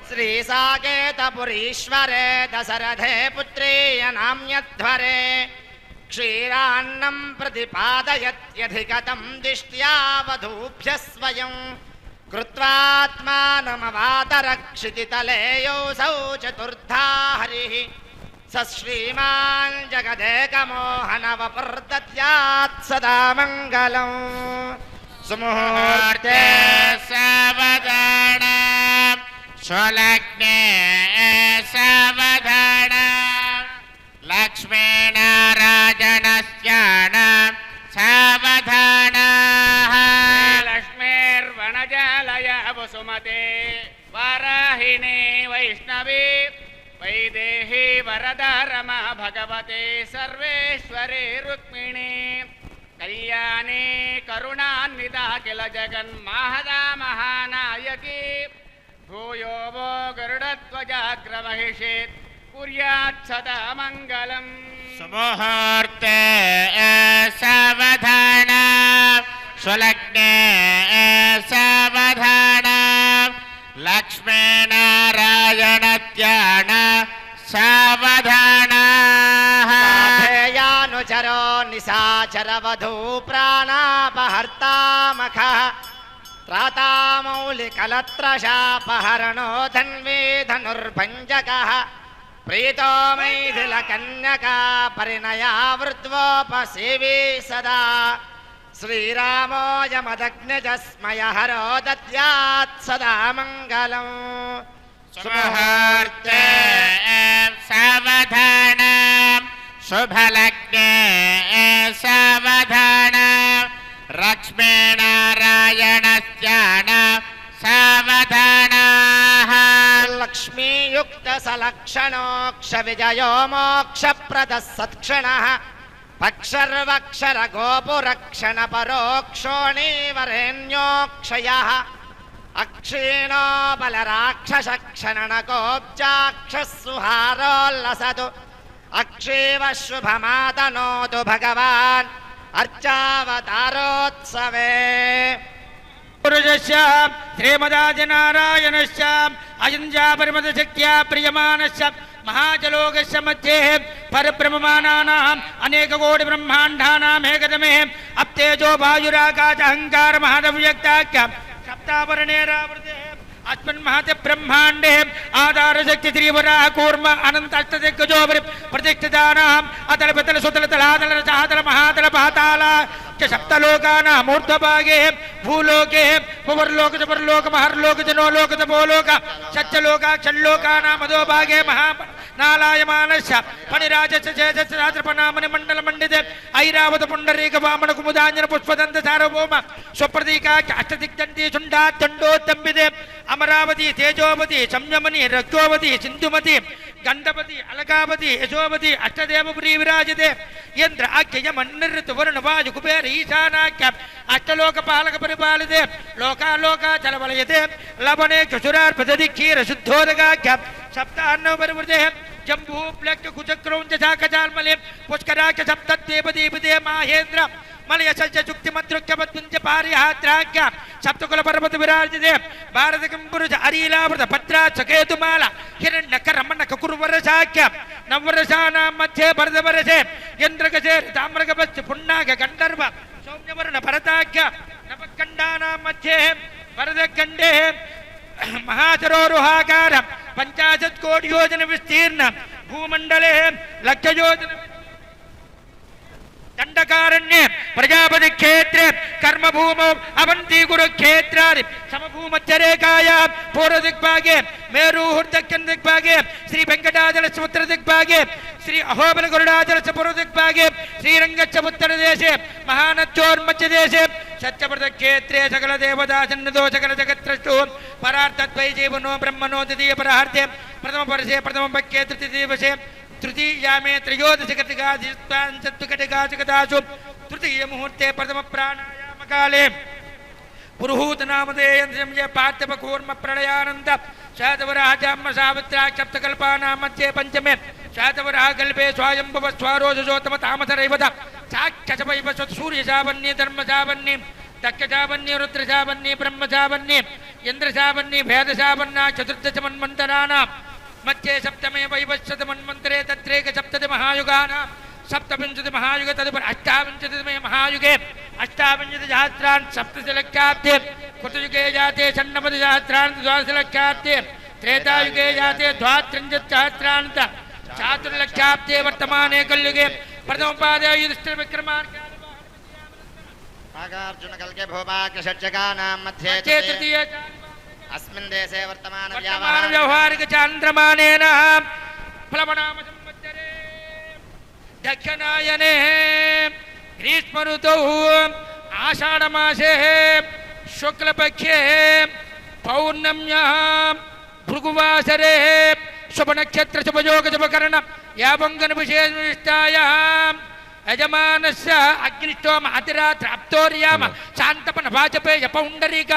Speaker 4: శ్రీ సాకేతపురీశ్వరే దశరథే పుత్రీయ నామ్యధ్వరే క్షీరాన్నం ప్రతిపాదయత్యధిగతం దిష్ట్యా వధూభ్యః స్వయం కృత్వాత్మానమవాతరక్షితితలే యోऽసౌ చతుర్థా హరిః స శ్రీమాన్ జగదేకమోహనవపర్దద్యాత్ సదా మంగళం. సుముహూర్తే
Speaker 3: సావధాన సులగ్నే సావధాన లక్ష్మీనారాయణస్యాన సావధాన. లక్ష్మీర్వనజాలయ వసుమతే వారాహిణి వైష్ణవీ వైదేహీ వరదారమ భగవతే సర్వేశ్వరీ రుక్మిణీ కళ్యాణీ కరుణాన్వితా కిల జగన్మాహదా మహానాయకీ భూయో వో గరుడధ్వజాగ్రమహిషేత్ కుర్యాత్ సదా మంగళం.
Speaker 6: సుముహూర్తే సావధాన సులగ్నే సావధాన లక్ష్మీనారాయణ ధ్యాన సావధాన.
Speaker 4: సాధేయానుచరో నిశాచర వధూ ప్రాణాపహర్తామఖ त्रातामौलिकलत्रशापहरणो धन्वी धनुर्भञ्जकः प्रीतो मैथिलकन्यका परिणयावृत्वोपसेवी सदा श्रीरामो यमदग्निजस्मयहरो दद्यात् सदा मङ्गलम्
Speaker 3: सुमुहूर्ते सावधानम् शुभलग्ने सावधानम् लक्ष्मीनारायणस्यान सावधानाः
Speaker 4: लक्ष्मीयुक्तसलक्षणोऽक्षविजयो मोक्षप्रदः सत्क्षणः पक्षर्वक्षरगोपुरक्षणपरोक्षोणीवरेण्योक्षयः अक्षीणो बलराक्षसक्षणनकोब्जाक्षः सुहारोल्लसतु अक्षीव शुभमातनोतु भगवान् अर्चावतारोत्सवे
Speaker 3: पुरुषस्य श्रीमदादिनारायणस्य अयञ्जापरिमदशक्त्या प्रियमाणस्य महाजलोकस्य मध्ये परब्रह्ममानानाम् अनेककोटिब्रह्माण्डानाम् एकदमे अप्तेजो वायुराकाश अहङ्कार महदव्यक्ताख्य सप्तावरणेरावृते अस्मिन् महते ब्रह्माण्डे आधारशक्ति श्रीवराह कूर्म अनन्त अष्टदिग्गजोपरि प्रतिष्ठितानाम् अतल पितल सुतल तलातल रसातल महातल पाताल च सप्तलोकानाम् ऊर्ध्वभागे भूलोके भुवर्लोक सुवर्लोक महर्लोक जनोलोक तपोलोक सत्यलोक षण्लोकानाम् अधोभागे नालायमानस्य फणिराजस्य शेषस्य रात्रपनामनि मण्डल मण्डिते ऐरावत पुण्डरीक वामन कुमुदाञ्जन पुष्पदन्त सार्वभौम स्वप्रतीका अष्टदिग्दण्डी शुण्डा दण्डोत्तम्बिते अमरावती तेजोवती संयमनी रक्तोवती सिन्धुमती गंधपति अलकावती यशोवती अष्टदेवपुरी विराजते यंत्र आख्य मन्निर्त वरुण वायु कुबेर ईशानाख्य अष्टलोक पालक परिपालिते लोकालोका चलवलयते लवणे क्षुरार्पदधि क्षीर शुद्धोदकाख्य सप्तान्न परिवृते जम्बू प्लक्ष कुचक्रौंच शाकचाल्मले पुष्कराख्य सप्तद्वीपदीपिते माहेन्द्र मलय सज्ज चुक्तिमद्रुक्य पद्मुंज पारिहात्राख्य सप्तकुल पर्वत विराजिते भारत किंपुरुष अरीलावृत भद्रा चकेतुमाला हिरण्यकर रमणक कुरुवरसाख्य नवरसानां मध्ये भरतवर्षे यन्द्रगसे ताम्रगवस्य पुण्णाग गंधर्व सौम्यवर्ण भरताख्य नवकण्डानां मध्ये भरतखण्डे महासरोरुहाकार 50 कोटि योजन विस्तीर्ण भूमंडले लक्ष योजन दंडकारण्ये प्रजापति क्षेत्रे कर्मभूमौ अवंती कुरुक्षेत्रादि समभूमध्यरेखाया पूर्व दिग्भागे मेरूर् दक्षिण दिग्भागे श्री वेंकटाचल उत्तर दिग्भागे श्री अहोबल गरुडाचल पूर्व दिग्भागे श्रीरंगच्च उत्तर देशे महानद्योर्मध्य देशे सत्यव्रत क्षेत्रे सकल देवता सन्निधो सकल जगत्त्रष्टु परार्थद्वै जीवनो ब्रह्मणो द्वितीय परार्थे प्रथम वर्षे प्रथम पक्षे तृतीय दिवसे तृतीयामे त्रयोदशकटिकादिष्टांशत्कटिकाशकदासु तृतीय मुहूर्ते प्रथम प्राणायाम काले पुरुहूत नामधेय पार्थव कूर्म प्रलयानंद शातवराजाम सावित्रा सप्तकल्पानां मध्ये पंचमे शातवराह कल्पे स्वायंभव स्वारोजोतम तामसरैवत साक्षसवैव सूर्यशावन्ये धर्मशावन्ये दक्षशावन्ये रुद्रशावन्ये ब्रह्मशावन्ये इंद्रशावन्ये भेदशावन्ना चतुर्दश मन्वन्तराणां मध्ये सप्तमे वैवस्वत मन्वन्तरे तत्रैक सप्तति महायुगानां सप्तविंशति महायुगे तदुपरि अष्टाविंशतितमे महायुगे अष्टाविंशतिसहस्रान् सप्तदशलक्षाब्दे कृतयुगे जाते षण्णवतिसहस्रान् द्वादशलक्षाब्दे त्रेतायुगे जाते द्वात्रिंशत्सहस्रान् चातुर्लक्षाब्दे वर्तमाने कलियुगे प्रथमपादे युधिष्ठिरविक्रमार्क
Speaker 4: नागार्जुन कल्के भूभाग्य षट्जगानां मध्ये
Speaker 3: तृतीय
Speaker 4: अस्मिन् देशे वर्तमान
Speaker 3: व्यवहारिक चान्द्रमानेन प्लवनाम संवत्सरे दक्षिणायने ग्रीष्म ऋतौ आषाढ़मासे शुक्लपक्षे पौर्णम्यां भृगुवासरे शुभनक्षत्र शुभयोग शुभकर्ण यावंगन विशेषनिष्ठायां यजमानस्य अग्निष्टोम अतिरात्र अप्तोर्याम शांतपन वाजपेय पौंडरीक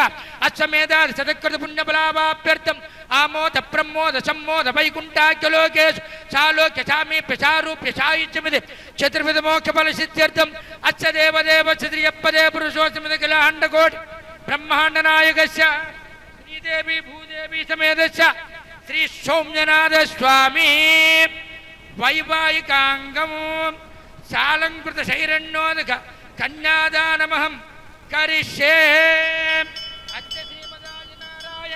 Speaker 3: अश्वमेधादि सदकृत पुण्यबलावाप्यर्थम आमोद प्रमोद सम्मोद वैकुंठाख्यलोकेषु सालोक्य सामीप्य सारूप्य सायुज्यमिति चतुर्विध मोक्ष फल सिद्ध्यर्थम अस्य देवदेव श्रीयप्पदे पुरुषोऽस्मिन् किलाण्डकोटि ब्रह्माण्ड नायकस्य श्रीदेवी भूदेवी समेतस्य श्री सौम्यनाथ स्वामी वैवाहिकांगम शालंकृत शैरण्योदक कन्यादानमहं करिष्ये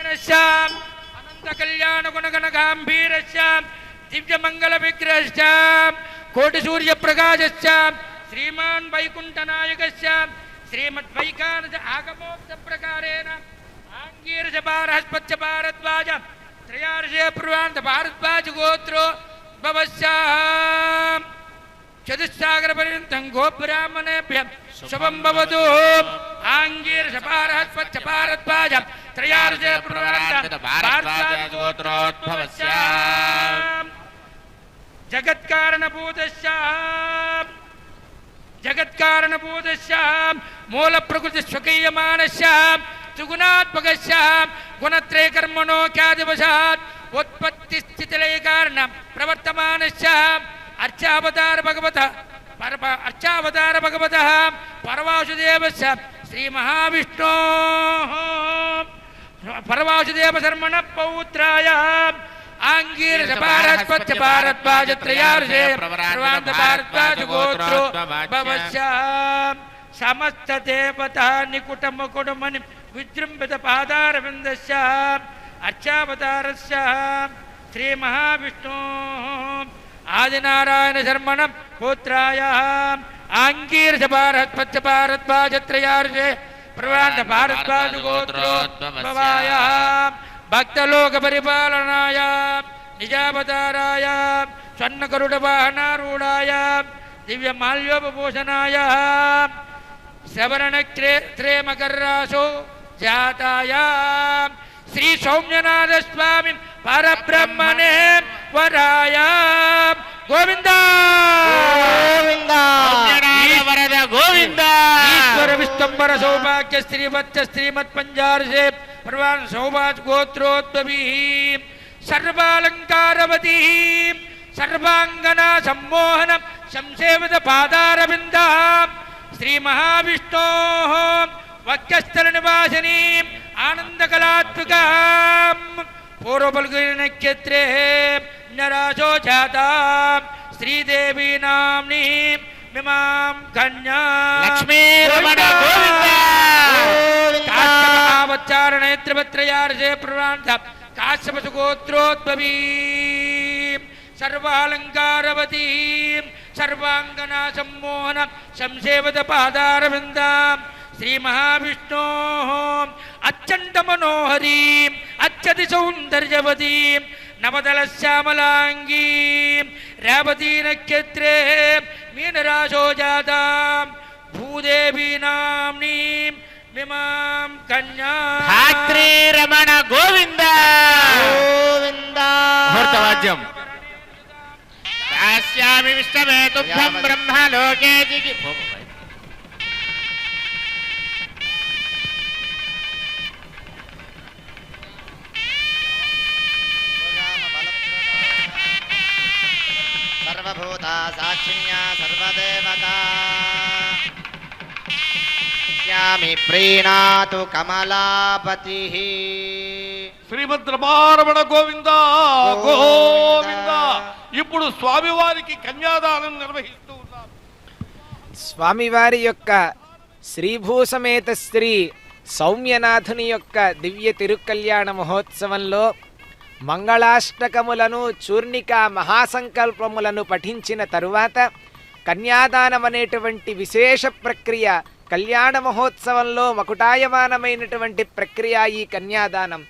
Speaker 3: అనంత కళ్యాణ గుణగణ గాంభీరస్య దివ్య మంగళ విగ్రహస్య కోటి సూర్య ప్రకాశస్య శ్రీమాన్ వైకుంఠ నాయకస్య శ్రీమద్ వైకానస ఆగమోక్త ప్రకారేణ ఆంగీరస బృహస్పత్య భారద్వాజ త్రయార్షే ప్రవాంత భారద్వాజ గోత్రో భవస్య చతుస్సాగర పర్యంతం గోబ్రాహ్మణేభ్యం శుభం భవతు. ఆంగీరస బృహస్పత్య భారద్వాజ త్రయార్షే ప్రవాంత భారద్వాజ గోత్రోద్భవస్య జగత్కారణభూతస్య మూల ప్రకృతి స్వకీయమానస్య త్రిగుణాత్మకస్య గుణత్రయ కర్మణో ఖ్యాతివశాత్ ఉత్పత్తి స్థితిలయ కారణ ప్రవర్తమానస్య అర్చావతార భగవత పరవాసుదేవస్య శ్రీ మహావిష్ణో పరవాసుదేవ శర్మణ పౌత్రాయ ఆంగీరస భారద్వాజ భారద్వాజ త్రయార్షే ప్రవాంత భారద్వాజ గోత్రో భవస్య సమస్త దేవతా నికుట ముకుటమని విజృంభిత పాదారవిందస్య అర్చావతారస్య శ్రీ మహావిష్ణు ఆదినారాయణ శర్మణ పుత్రాయ ఆంగీరస భారద్వాజ భారద్వాజ త్రయార్షే ప్రవాంత భారద్వాజ గోత్రోద్భవాయ భక్తలోక పరిపాలనాయ నిజావతారాయ స్వర్ణకరుడ వాహనారూఢాయ దివ్య మాల్యోపభూషణాయ శ్రవణక్షేమకర్రాసో జాతాయ శ్రీ సౌమ్యనాథ స్వామి పరబ్రహ్మణే వరాయ గోవింద
Speaker 6: వరద గోవింద.
Speaker 3: ఈశ్వర విశ్వంబర సౌభాగ్య శ్రీవత్స శ్రీమత్ పంజార్షే ప్రవాన్ సౌభాజ్ గోత్రోద్భవీ సర్వాలంకారవతీ సర్వాంగనా సమ్మోహన సంసేవిత పాదారవింద శ్రీ మహావిష్ణో వక్షస్థల నివాసిని ఆనందకళాత్మక పూర్వపల్గుని నక్షత్రే నరాశో జాతా శ్రీదేవి నామ్ని మిమాం కన్యా
Speaker 6: లక్ష్మీ రమణ గోవింద.
Speaker 3: కాశ్యపత్రయార్షే ప్రవాంత కాశ్యపసు గోత్రోద్భవీ సర్వాలంకారవతీ సర్వాంగనా సమ్మోహన సంసేవత పాదారవింద శ్రీ మహావిష్ణో అత్యంత మనోహరీ అత్యతి సౌందర్యవతీ నవదల శ్యామలాంగీ రేవతీ నక్షత్రే మీనరాశో జాతా భూదేవి నామ్ని మిమాం కన్యా
Speaker 6: రమణ గోవింద గోవింద. ముహూర్తవాద్యం దాస్యామి విష్ణవే తుభ్యం బ్రహ్మలోకే దిగి.
Speaker 4: సర్వభూత సాక్షిణ్యా సర్వదేవతా ప్రీణాతు కమలాపతి.
Speaker 5: శ్రీమద్ రమారమణ గోవింద గోవింద. ఇప్పుడు స్వామివారికి కన్యాదానం నిర్వహిస్తూ ఉన్నారు.
Speaker 2: స్వామివారి యొక్క శ్రీభూసమేత శ్రీ సౌమ్యనాథుని యొక్క దివ్య తిరుకల్యాణ మహోత్సవంలో మంగళాష్టకములను చూర్ణిక మహాసంకల్పములను పఠించిన తరువాత కన్యాదానం అనేటువంటి విశేష ప్రక్రియ కళ్యాణ మహోత్సవంలో మకుటాయమానమైనటువంటి ప్రక్రియ ఈ కన్యాదానం.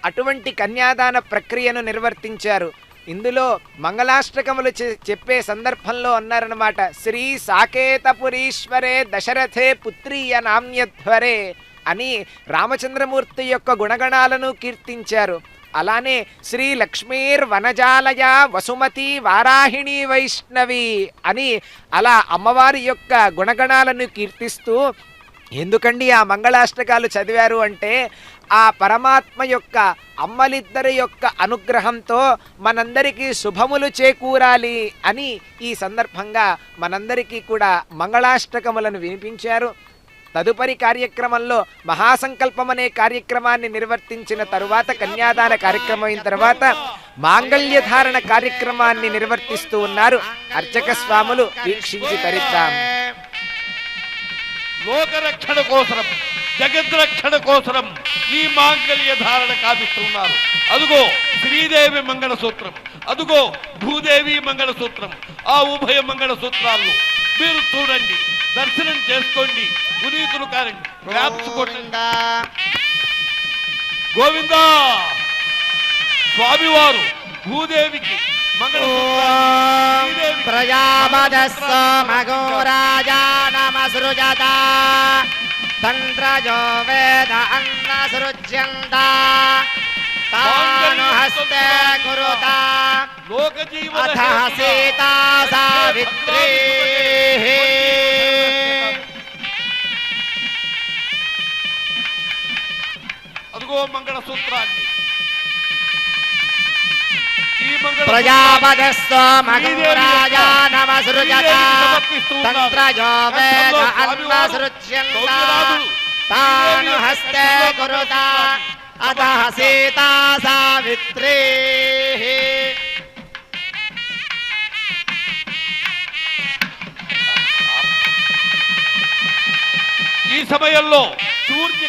Speaker 2: అటువంటి కన్యాదాన ప్రక్రియను నిర్వర్తించారు. ఇందులో మంగళాష్టకములు చెప్పే సందర్భంలో అన్నారన్నమాట, శ్రీ సాకేతపురీశ్వరే దశరథే పుత్రీయ నామ్యధ్వరే అని రామచంద్రమూర్తి యొక్క గుణగణాలను కీర్తించారు. అలానే శ్రీ లక్ష్మీర్ వనజాలయ వసుమతి వారాహిణి వైష్ణవి అని అలా అమ్మవారి యొక్క గుణగణాలను కీర్తిస్తూ, ఎందుకండి ఆ మంగళాష్టకాలు చదివారు అంటే ఆ పరమాత్మ యొక్క అమ్మలిద్దరి యొక్క అనుగ్రహంతో మనందరికీ శుభములు చేకూరాలి అని ఈ సందర్భంగా మనందరికీ కూడా మంగళాష్టకములను వినిపించారు. తదుపరి కార్యక్రమంలో మహాసంకల్పం అనే కార్యక్రమాన్ని నిర్వర్తించిన తరువాత కన్యాదాన కార్యక్రమం అయిన తర్వాత మాంగళ్యధారణ కార్యక్రమాన్ని నిర్వర్తిస్తూ ఉన్నారు. అర్చక స్వాములు వీక్షించి తరిద్దాం.
Speaker 5: లోకరక్షణ కోసం జగద్రక్షణ కోసరం ఈ మాంగళ్య ధారణ కావిస్తున్నారు. అదుగో శ్రీదేవి మంగళసూత్రం, అదుగో భూదేవి మంగళసూత్రం. ఆ ఉభయ మంగళసూత్రాలను మీరు చూడండి, దర్శనం చేసుకోండి, పునీతులు కారండి. గోవిందా స్వామివారు భూదేవికి
Speaker 4: ప్రజాపదస్సమఘోరాజానమసృజత తంత్రజో వేద అన్నసృజ్యంత తాను హస్తే కురుత అథ సీతా సావిత్రీ.
Speaker 5: అదిగో మంగళసూత్రాన్ని
Speaker 4: ప్రజాపదస్సమఘోరాజానమసృజత తంత్రజో వేద అన్నసృజ్యంత తాను హస్తే కురుత అథ సీతా సావిత్రీ.
Speaker 5: ఈ సమయంలో సూర్య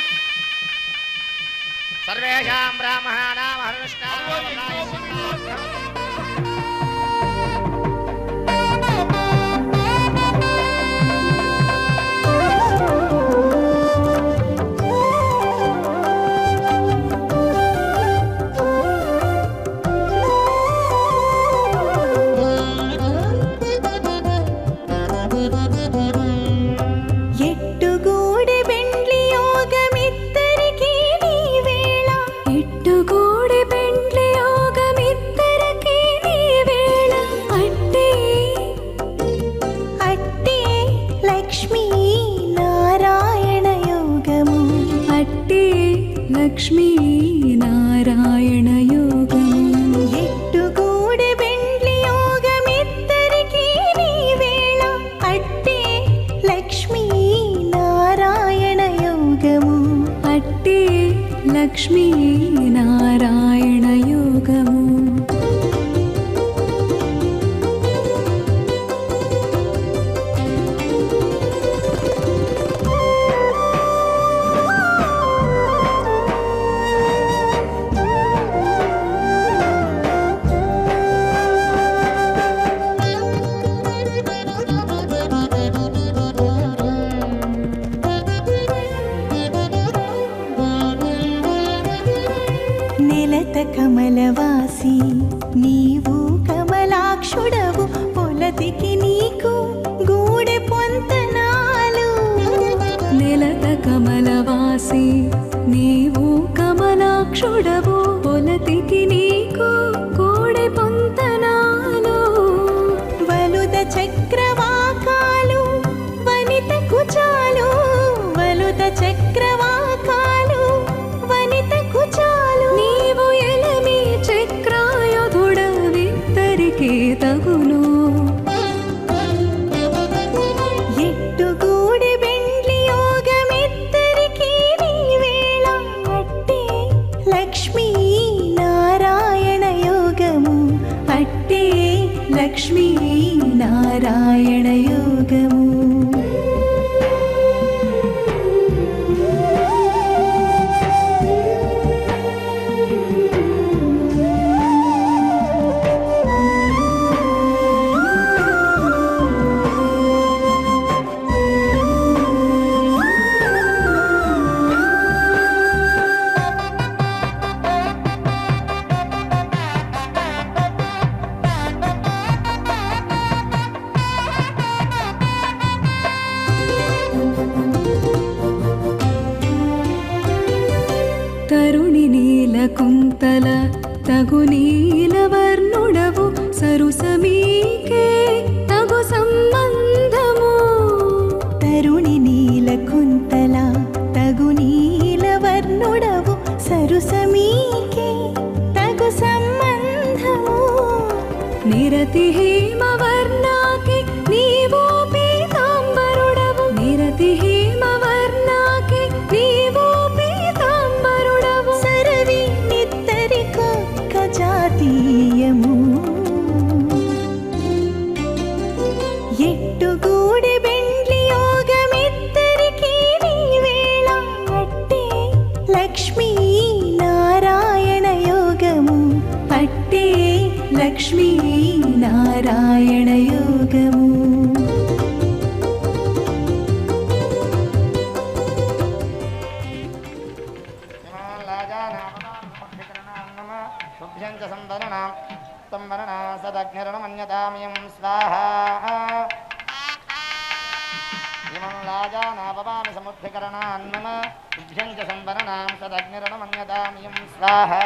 Speaker 4: సర్వేషాం బ్రాహ్మణానాం
Speaker 7: లక్ష్మీ నారాయణ యోగము.
Speaker 8: ఎట్టుగూడి బెండ్లి యోగమిద్దరికీ నీ వేళ అట్టే లక్ష్మీ నారాయణ యోగము.
Speaker 7: అట్టే లక్ష్మీ నారాయణ యోగము.
Speaker 8: కమలవాసి నీవు కమలాక్షుడవు పొలతికి నీకు గూడె పొంతనాలు.
Speaker 7: నెలత కమలవాసి నీవు కమలాక్షుడవు పొలతికి నీకు గూడె పొంతనాలు.
Speaker 8: వలుద చక్రవాకాలు వనిత కుచాలు, వలుద చక్రవాకాలు వనిత కుచాలు.
Speaker 7: నీవు ఎలమి చక్రాయుధుడవిద్దరికీ తగును.
Speaker 8: ఎట్టుగూడి బెండ్లి యోగమిద్దరికీ నీ వేళ అట్టే లక్ష్మీ నారాయణ యోగము.
Speaker 7: అట్టే లక్ష్మీ నారాయణ యోగము. తరుణి నీలకుంతల తగు నీలవర్ణుడవు సరుసమీకే తగు సంబంధము.
Speaker 8: తరుణి నీలకుంతల తగు నీలవర్ణుడవు సరుసమీకే తగు సంబంధము.
Speaker 7: నిరతి హేమవర్ణాకి నీవు పీతాంబరుడవు. నిరతి హేమవర్ణాకి నీవు పీతాంబరుడవు.
Speaker 8: సరవి నిద్దరికొక్క జాతీయము. ఎట్టుగూడి బెండ్లి యోగమిద్దరికీ నీ వేళ పారాయణ యోగము
Speaker 4: సదగ్నిరణమన్యతామియం స్వాహా ఇమం లాజానాపవామి సముద్ధికరణాన్మమ తుభ్యం చ సంవరణాం సదగ్నిరణమన్యతామియం స్వాహా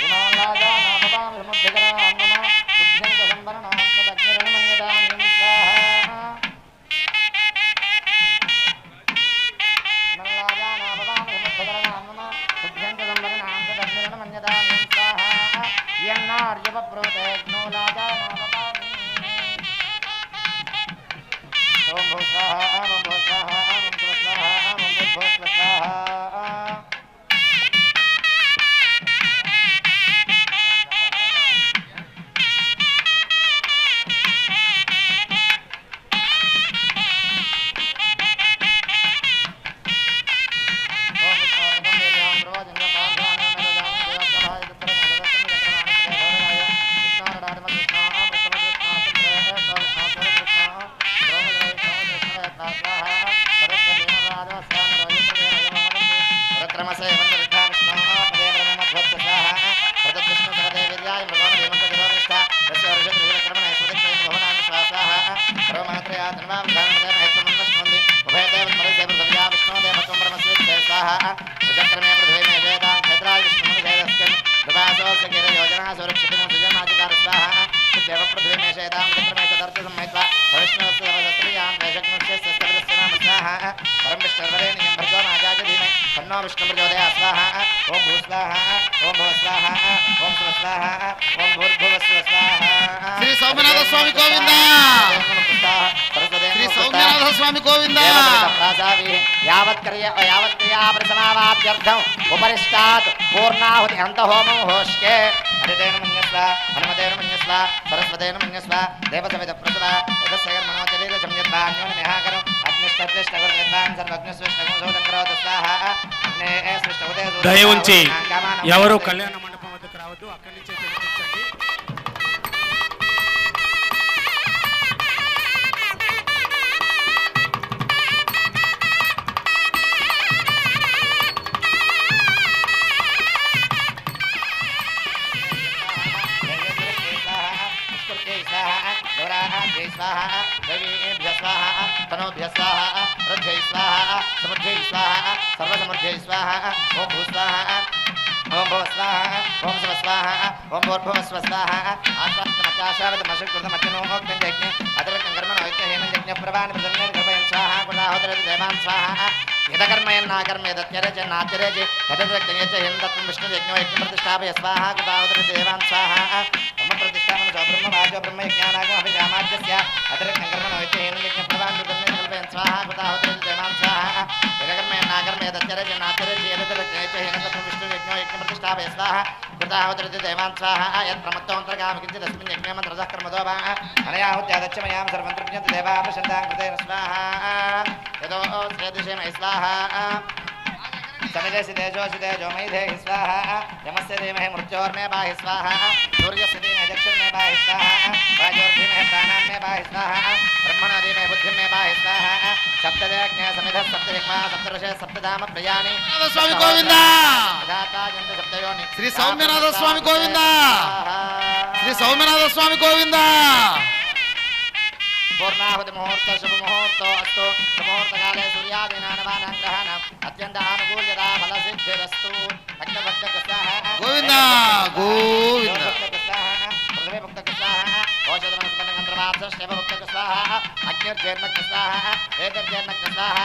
Speaker 4: ఇమం లాజానాపవామి సముద్ధికరణాన్మమ తుభ్యం చ సంవరణాం సదగ్నిరణమన్యతామియం స్వాహా ఓం భూ స్వాహా ఓం భూ స్వాహా ఓం శివ స్వాహా ఓం భూ స్వాహా విష్ణు ప్రచోదయా స్వాహా ఓం భూ స్వాహా ఓం భవ స్వాహా ఓం శివ స్వాహా ఓం భూర్భువ శివ స్వాహా
Speaker 6: శ్రీ సౌమ్యనాథ స్వామి గోవింద శ్రీ సౌమ్యనాథ స్వామి గోవింద
Speaker 4: యావత్క్రియాపరిసమావాప్యర్థం ఉపరిష్టాత్ పూర్ణాహుతి అంతహోమం హోష్కే హరితేన మన్యస్వ హనుమతేన మన్యస్వ సరస్వతేన మన్యస్వ దేవసవిత ప్రసవ యదస్యర్మణో చలీర సంయత్వా అన్యోన నిహాకరం అగ్నిష్టప్రతిష్టవర్గద్వాన్ సర్వజ్ఞస్వేష్టగోదం కరోతు స్వాహా అగ్నే సృష్టవదే
Speaker 3: దయ ఉంచి ఎవరు కళ్యాణ మండపం వద్దకు రావద్దు, అక్కడి నుంచే తినిపించండి.
Speaker 4: तनोभ्य स्वाहा रज्जै स्वाहा समुज्जै स्वाहा सर्वसमुज्जै स्वाहा ओम भू स्वाहा ओम भव स्वाहा ओम शिव स्वाहा ओम भूर्भुव स्व स्वाहा आशावतमशकृतमत्यनोक्तञ्जज्ञ अतिरक्तं कर्मणोक्तहेनं यज्ञप्रभानि प्रसन्नेन कृपयन् स्वाहा कुलाहोदरति देवान् स्वाहा यदकर्मयन्नाकर्म यदत्यरज नात्यरज यदतिरक्तं यच्च हिन्दत्वं विष्णुयज्ञो यज्ञप्रतिष्ठापय स्वाहा कुलाहोदरति देवान् स्वाहा मम प्रतिष्ठापनं ब्रह्मवाचो ब्रह्मयज्ञानागो अभिजामाद्यस्य अतिरक्तं कर्मणोक्तहेनं यज्ञप्रभानि प्रसन्नेन कृपयन् स्वाहा कुलाहोदरति देवान् स्वाहा यदकर्मयन्नाकर्म यदत्यरज नात्यरज यदतिरक्तं यच्च हिन्दत्वं विष्णुयज्ञो यज्ञप्रतिष्ठापय स्वाहा कृताहुतरति देवान् स्वाहा यत्प्रमत्तोऽन्तर्गामि किञ्चिदस्मिन् यज्ञे मन्त्रतः कर्मदो वा अनयाहुत्यादच्छमयां सर्वं तृप्यन्ति देवाः प्रशन्तां कृतेन स्वाहा यतो श्रेदुषे मयि स्वाहा समिदेशि तेजोषि तेजो मयि देहि स्वाहा यमस्य धीमहि मृत्योर्मे पाहि स्वाहा सूर्यस्य धीमहि दक्षिणमे पाहि स्वाहा वायोर्धीमहि प्राणान्मे पाहि स्वाहा ब्रह्मणो धीमहि बुद्धिर्मे पाहि स्वाहा सप्तदेज्ञ समिधः सप्तदिक्मा सप्तऋषे सप्तधाम प्रयाणि
Speaker 6: స్వామి గోవింద
Speaker 4: सप्तयोनि
Speaker 6: శ్రీ సౌమ్యనాథ స్వామి గోవింద శ్రీ సౌమ్యనాథ స్వామి గోవింద
Speaker 4: पूर्णाहुति मुहूर्त शुभ मुहूर्तो अस्तु मुहूर्तकाले सूर्यादीनानवानां ग्रहाणाम् अत्यन्त आनुकूल्यता फलसिद्धिरस्तु अग्निभक्तकृष्णः
Speaker 6: గోవింద గోవింద
Speaker 4: पृथ्वी भक्तकृष्णः औषधमस्पन्नगन्धर्वाब्धश्रेवभक्तकृष्णः अग्निर्जेर्णकृष्णः एतर्जेर्णकृष्णः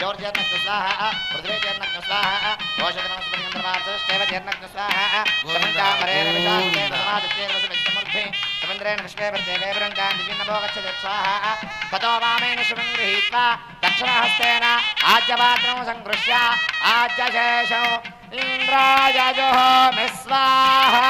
Speaker 4: जौर्जेर्णकृष्णः पृथ्वीजेर्णकृष्णः औषधमस्पन्नगन्धर्वाब्धश्रेव जेर्णकृष्णः समन्तामरेण विशाखेन समादित्येन वसुमित्रमूर्धे समुद्रेण विश्वे प्रत्येके वृन्दां दिव्यनभो गच्छति स्वाहा ततो वामेन शुभं गृहीत्वा दक्षिणहस्तेन आज्यपात्रं सङ्गृह्य आज्यशेषौ इन्द्राय जुहोमि स्वाहा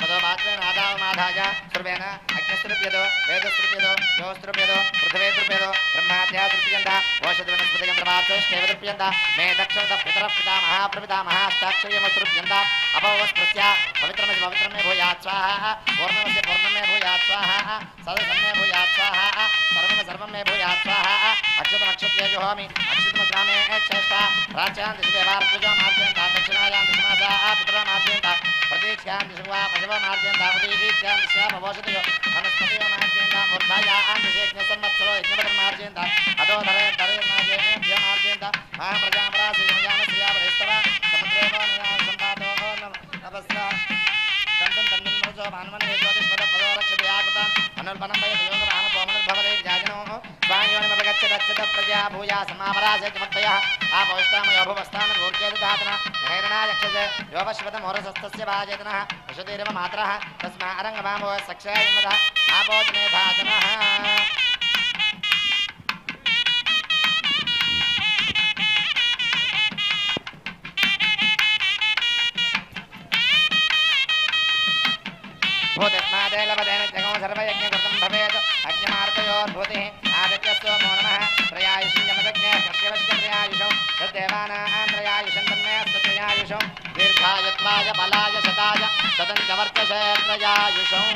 Speaker 4: ततो पात्रेण आदावमाधाय सर्वेण अग्निस्तृप्यतो वेदस्तृप्यतो योस्तृप्यतो पृथिवीस्तृप्यतो ब्रह्माति तृप्यन्त ओषधि वनस्पतिगं प्रभातेष्टेव तृप्यन्त मे दक्षिणतः पितरः पिता महाप्रपिता महाष्टाक्षयमस्तृप्यन्त अपवस्पृत्य पवित्रमसि पवित्रमे भूयात् स्वाहा पूर्णमसि पूर्णमे भूयात् स्वाहा सदसन्मे भूयात् स्वाहा सर्वं मे भूयात् स्वाहा अक्षतमक्षत्ये जुहोमि अक्षतमस्रामे क्षेष्टा प्राच्यां दिशि देवार्पजो मार्जयन्त दक्षिणायां दिशमासा पितरः मार्जयन्त प्रतीक्ष्यां दिशि वा पशवो मार्जयन्त प्रतीक्ष्यां दिश्या भवोषधयो वनस्पतयो मार्जयन्त मूर्धायां दिशेज्ञसंवत्सरो यज्ञपतिं मार्जयन्त अतो धरे मार्जयन्त्यो मार्जयन्त महाप्रजापरासि संयानस्यावरेस्तव समुद्रेको नियां सम्पादो नभस्रा तन्तुं तन्निन्मरुचो भानुमने ज्योतिष्पदपदो रक्षति आकृतान् अनुल्पनं वयति योगरामपोमनुर्भवते विजाजनो स्वायोनिमपगच्छदच्युत प्रजा भूया समापरासे चमत्तयः आपोष्टामयो भुवस्थानं भूर्जेदधातनः गणैरणायक्षसे योपश्वतमोरसस्तस्य भाजेतनः वसुधीरव मात्रः तस्मा अरङ्गमामो सक्षयमदः आपोजने धातनः भूतस्मादेलपदेन जगो सर्वयज्ञकृतं भवेत् अग्निमार्तयोर्भूतिः आदित्यस्तोमो नमः त्रयायुषं यमदग्ने कश्यपश्च त्रयायुषं तद्देवानां त्रयायुषं तन्मेऽस्तु त्रयायुषं दीर्घायत्वाय बलाय शताय शतं च वर्चसे त्रयायुषं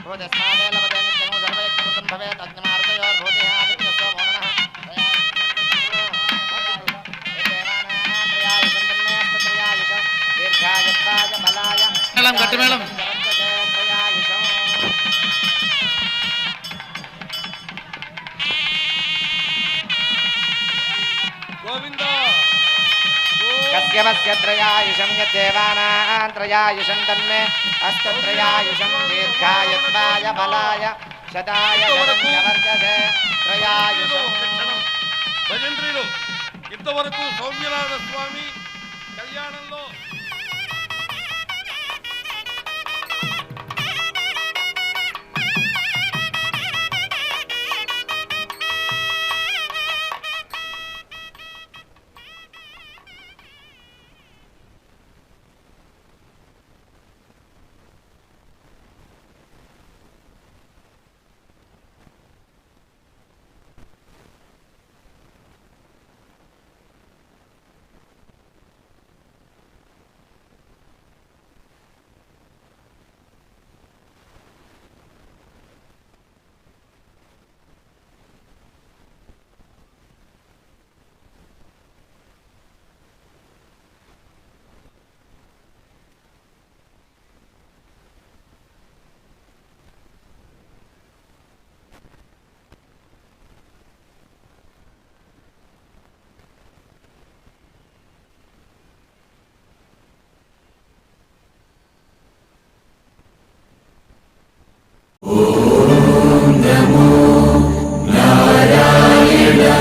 Speaker 4: भूतस्मादेलपदेन जगो सर्वयज्ञकृतं भवेत् अग्निमार्तयोर्भूतिः आदित्यस्तोमो नमः
Speaker 6: మేళం గట్టి మేళం
Speaker 5: గోవింద
Speaker 4: कस्यमस्य त्रयायुषं यद्देवानां त्रयायुषं तन्मे अस्तत्रयायुषं दीर्घायत्वाय बलाय शताय वर्चसे त्रयायुषं
Speaker 5: భజంత్రీలు ఇంతవరకు సౌమ్యనాథ స్వామి కళ్యాణంలో
Speaker 1: नारायणाय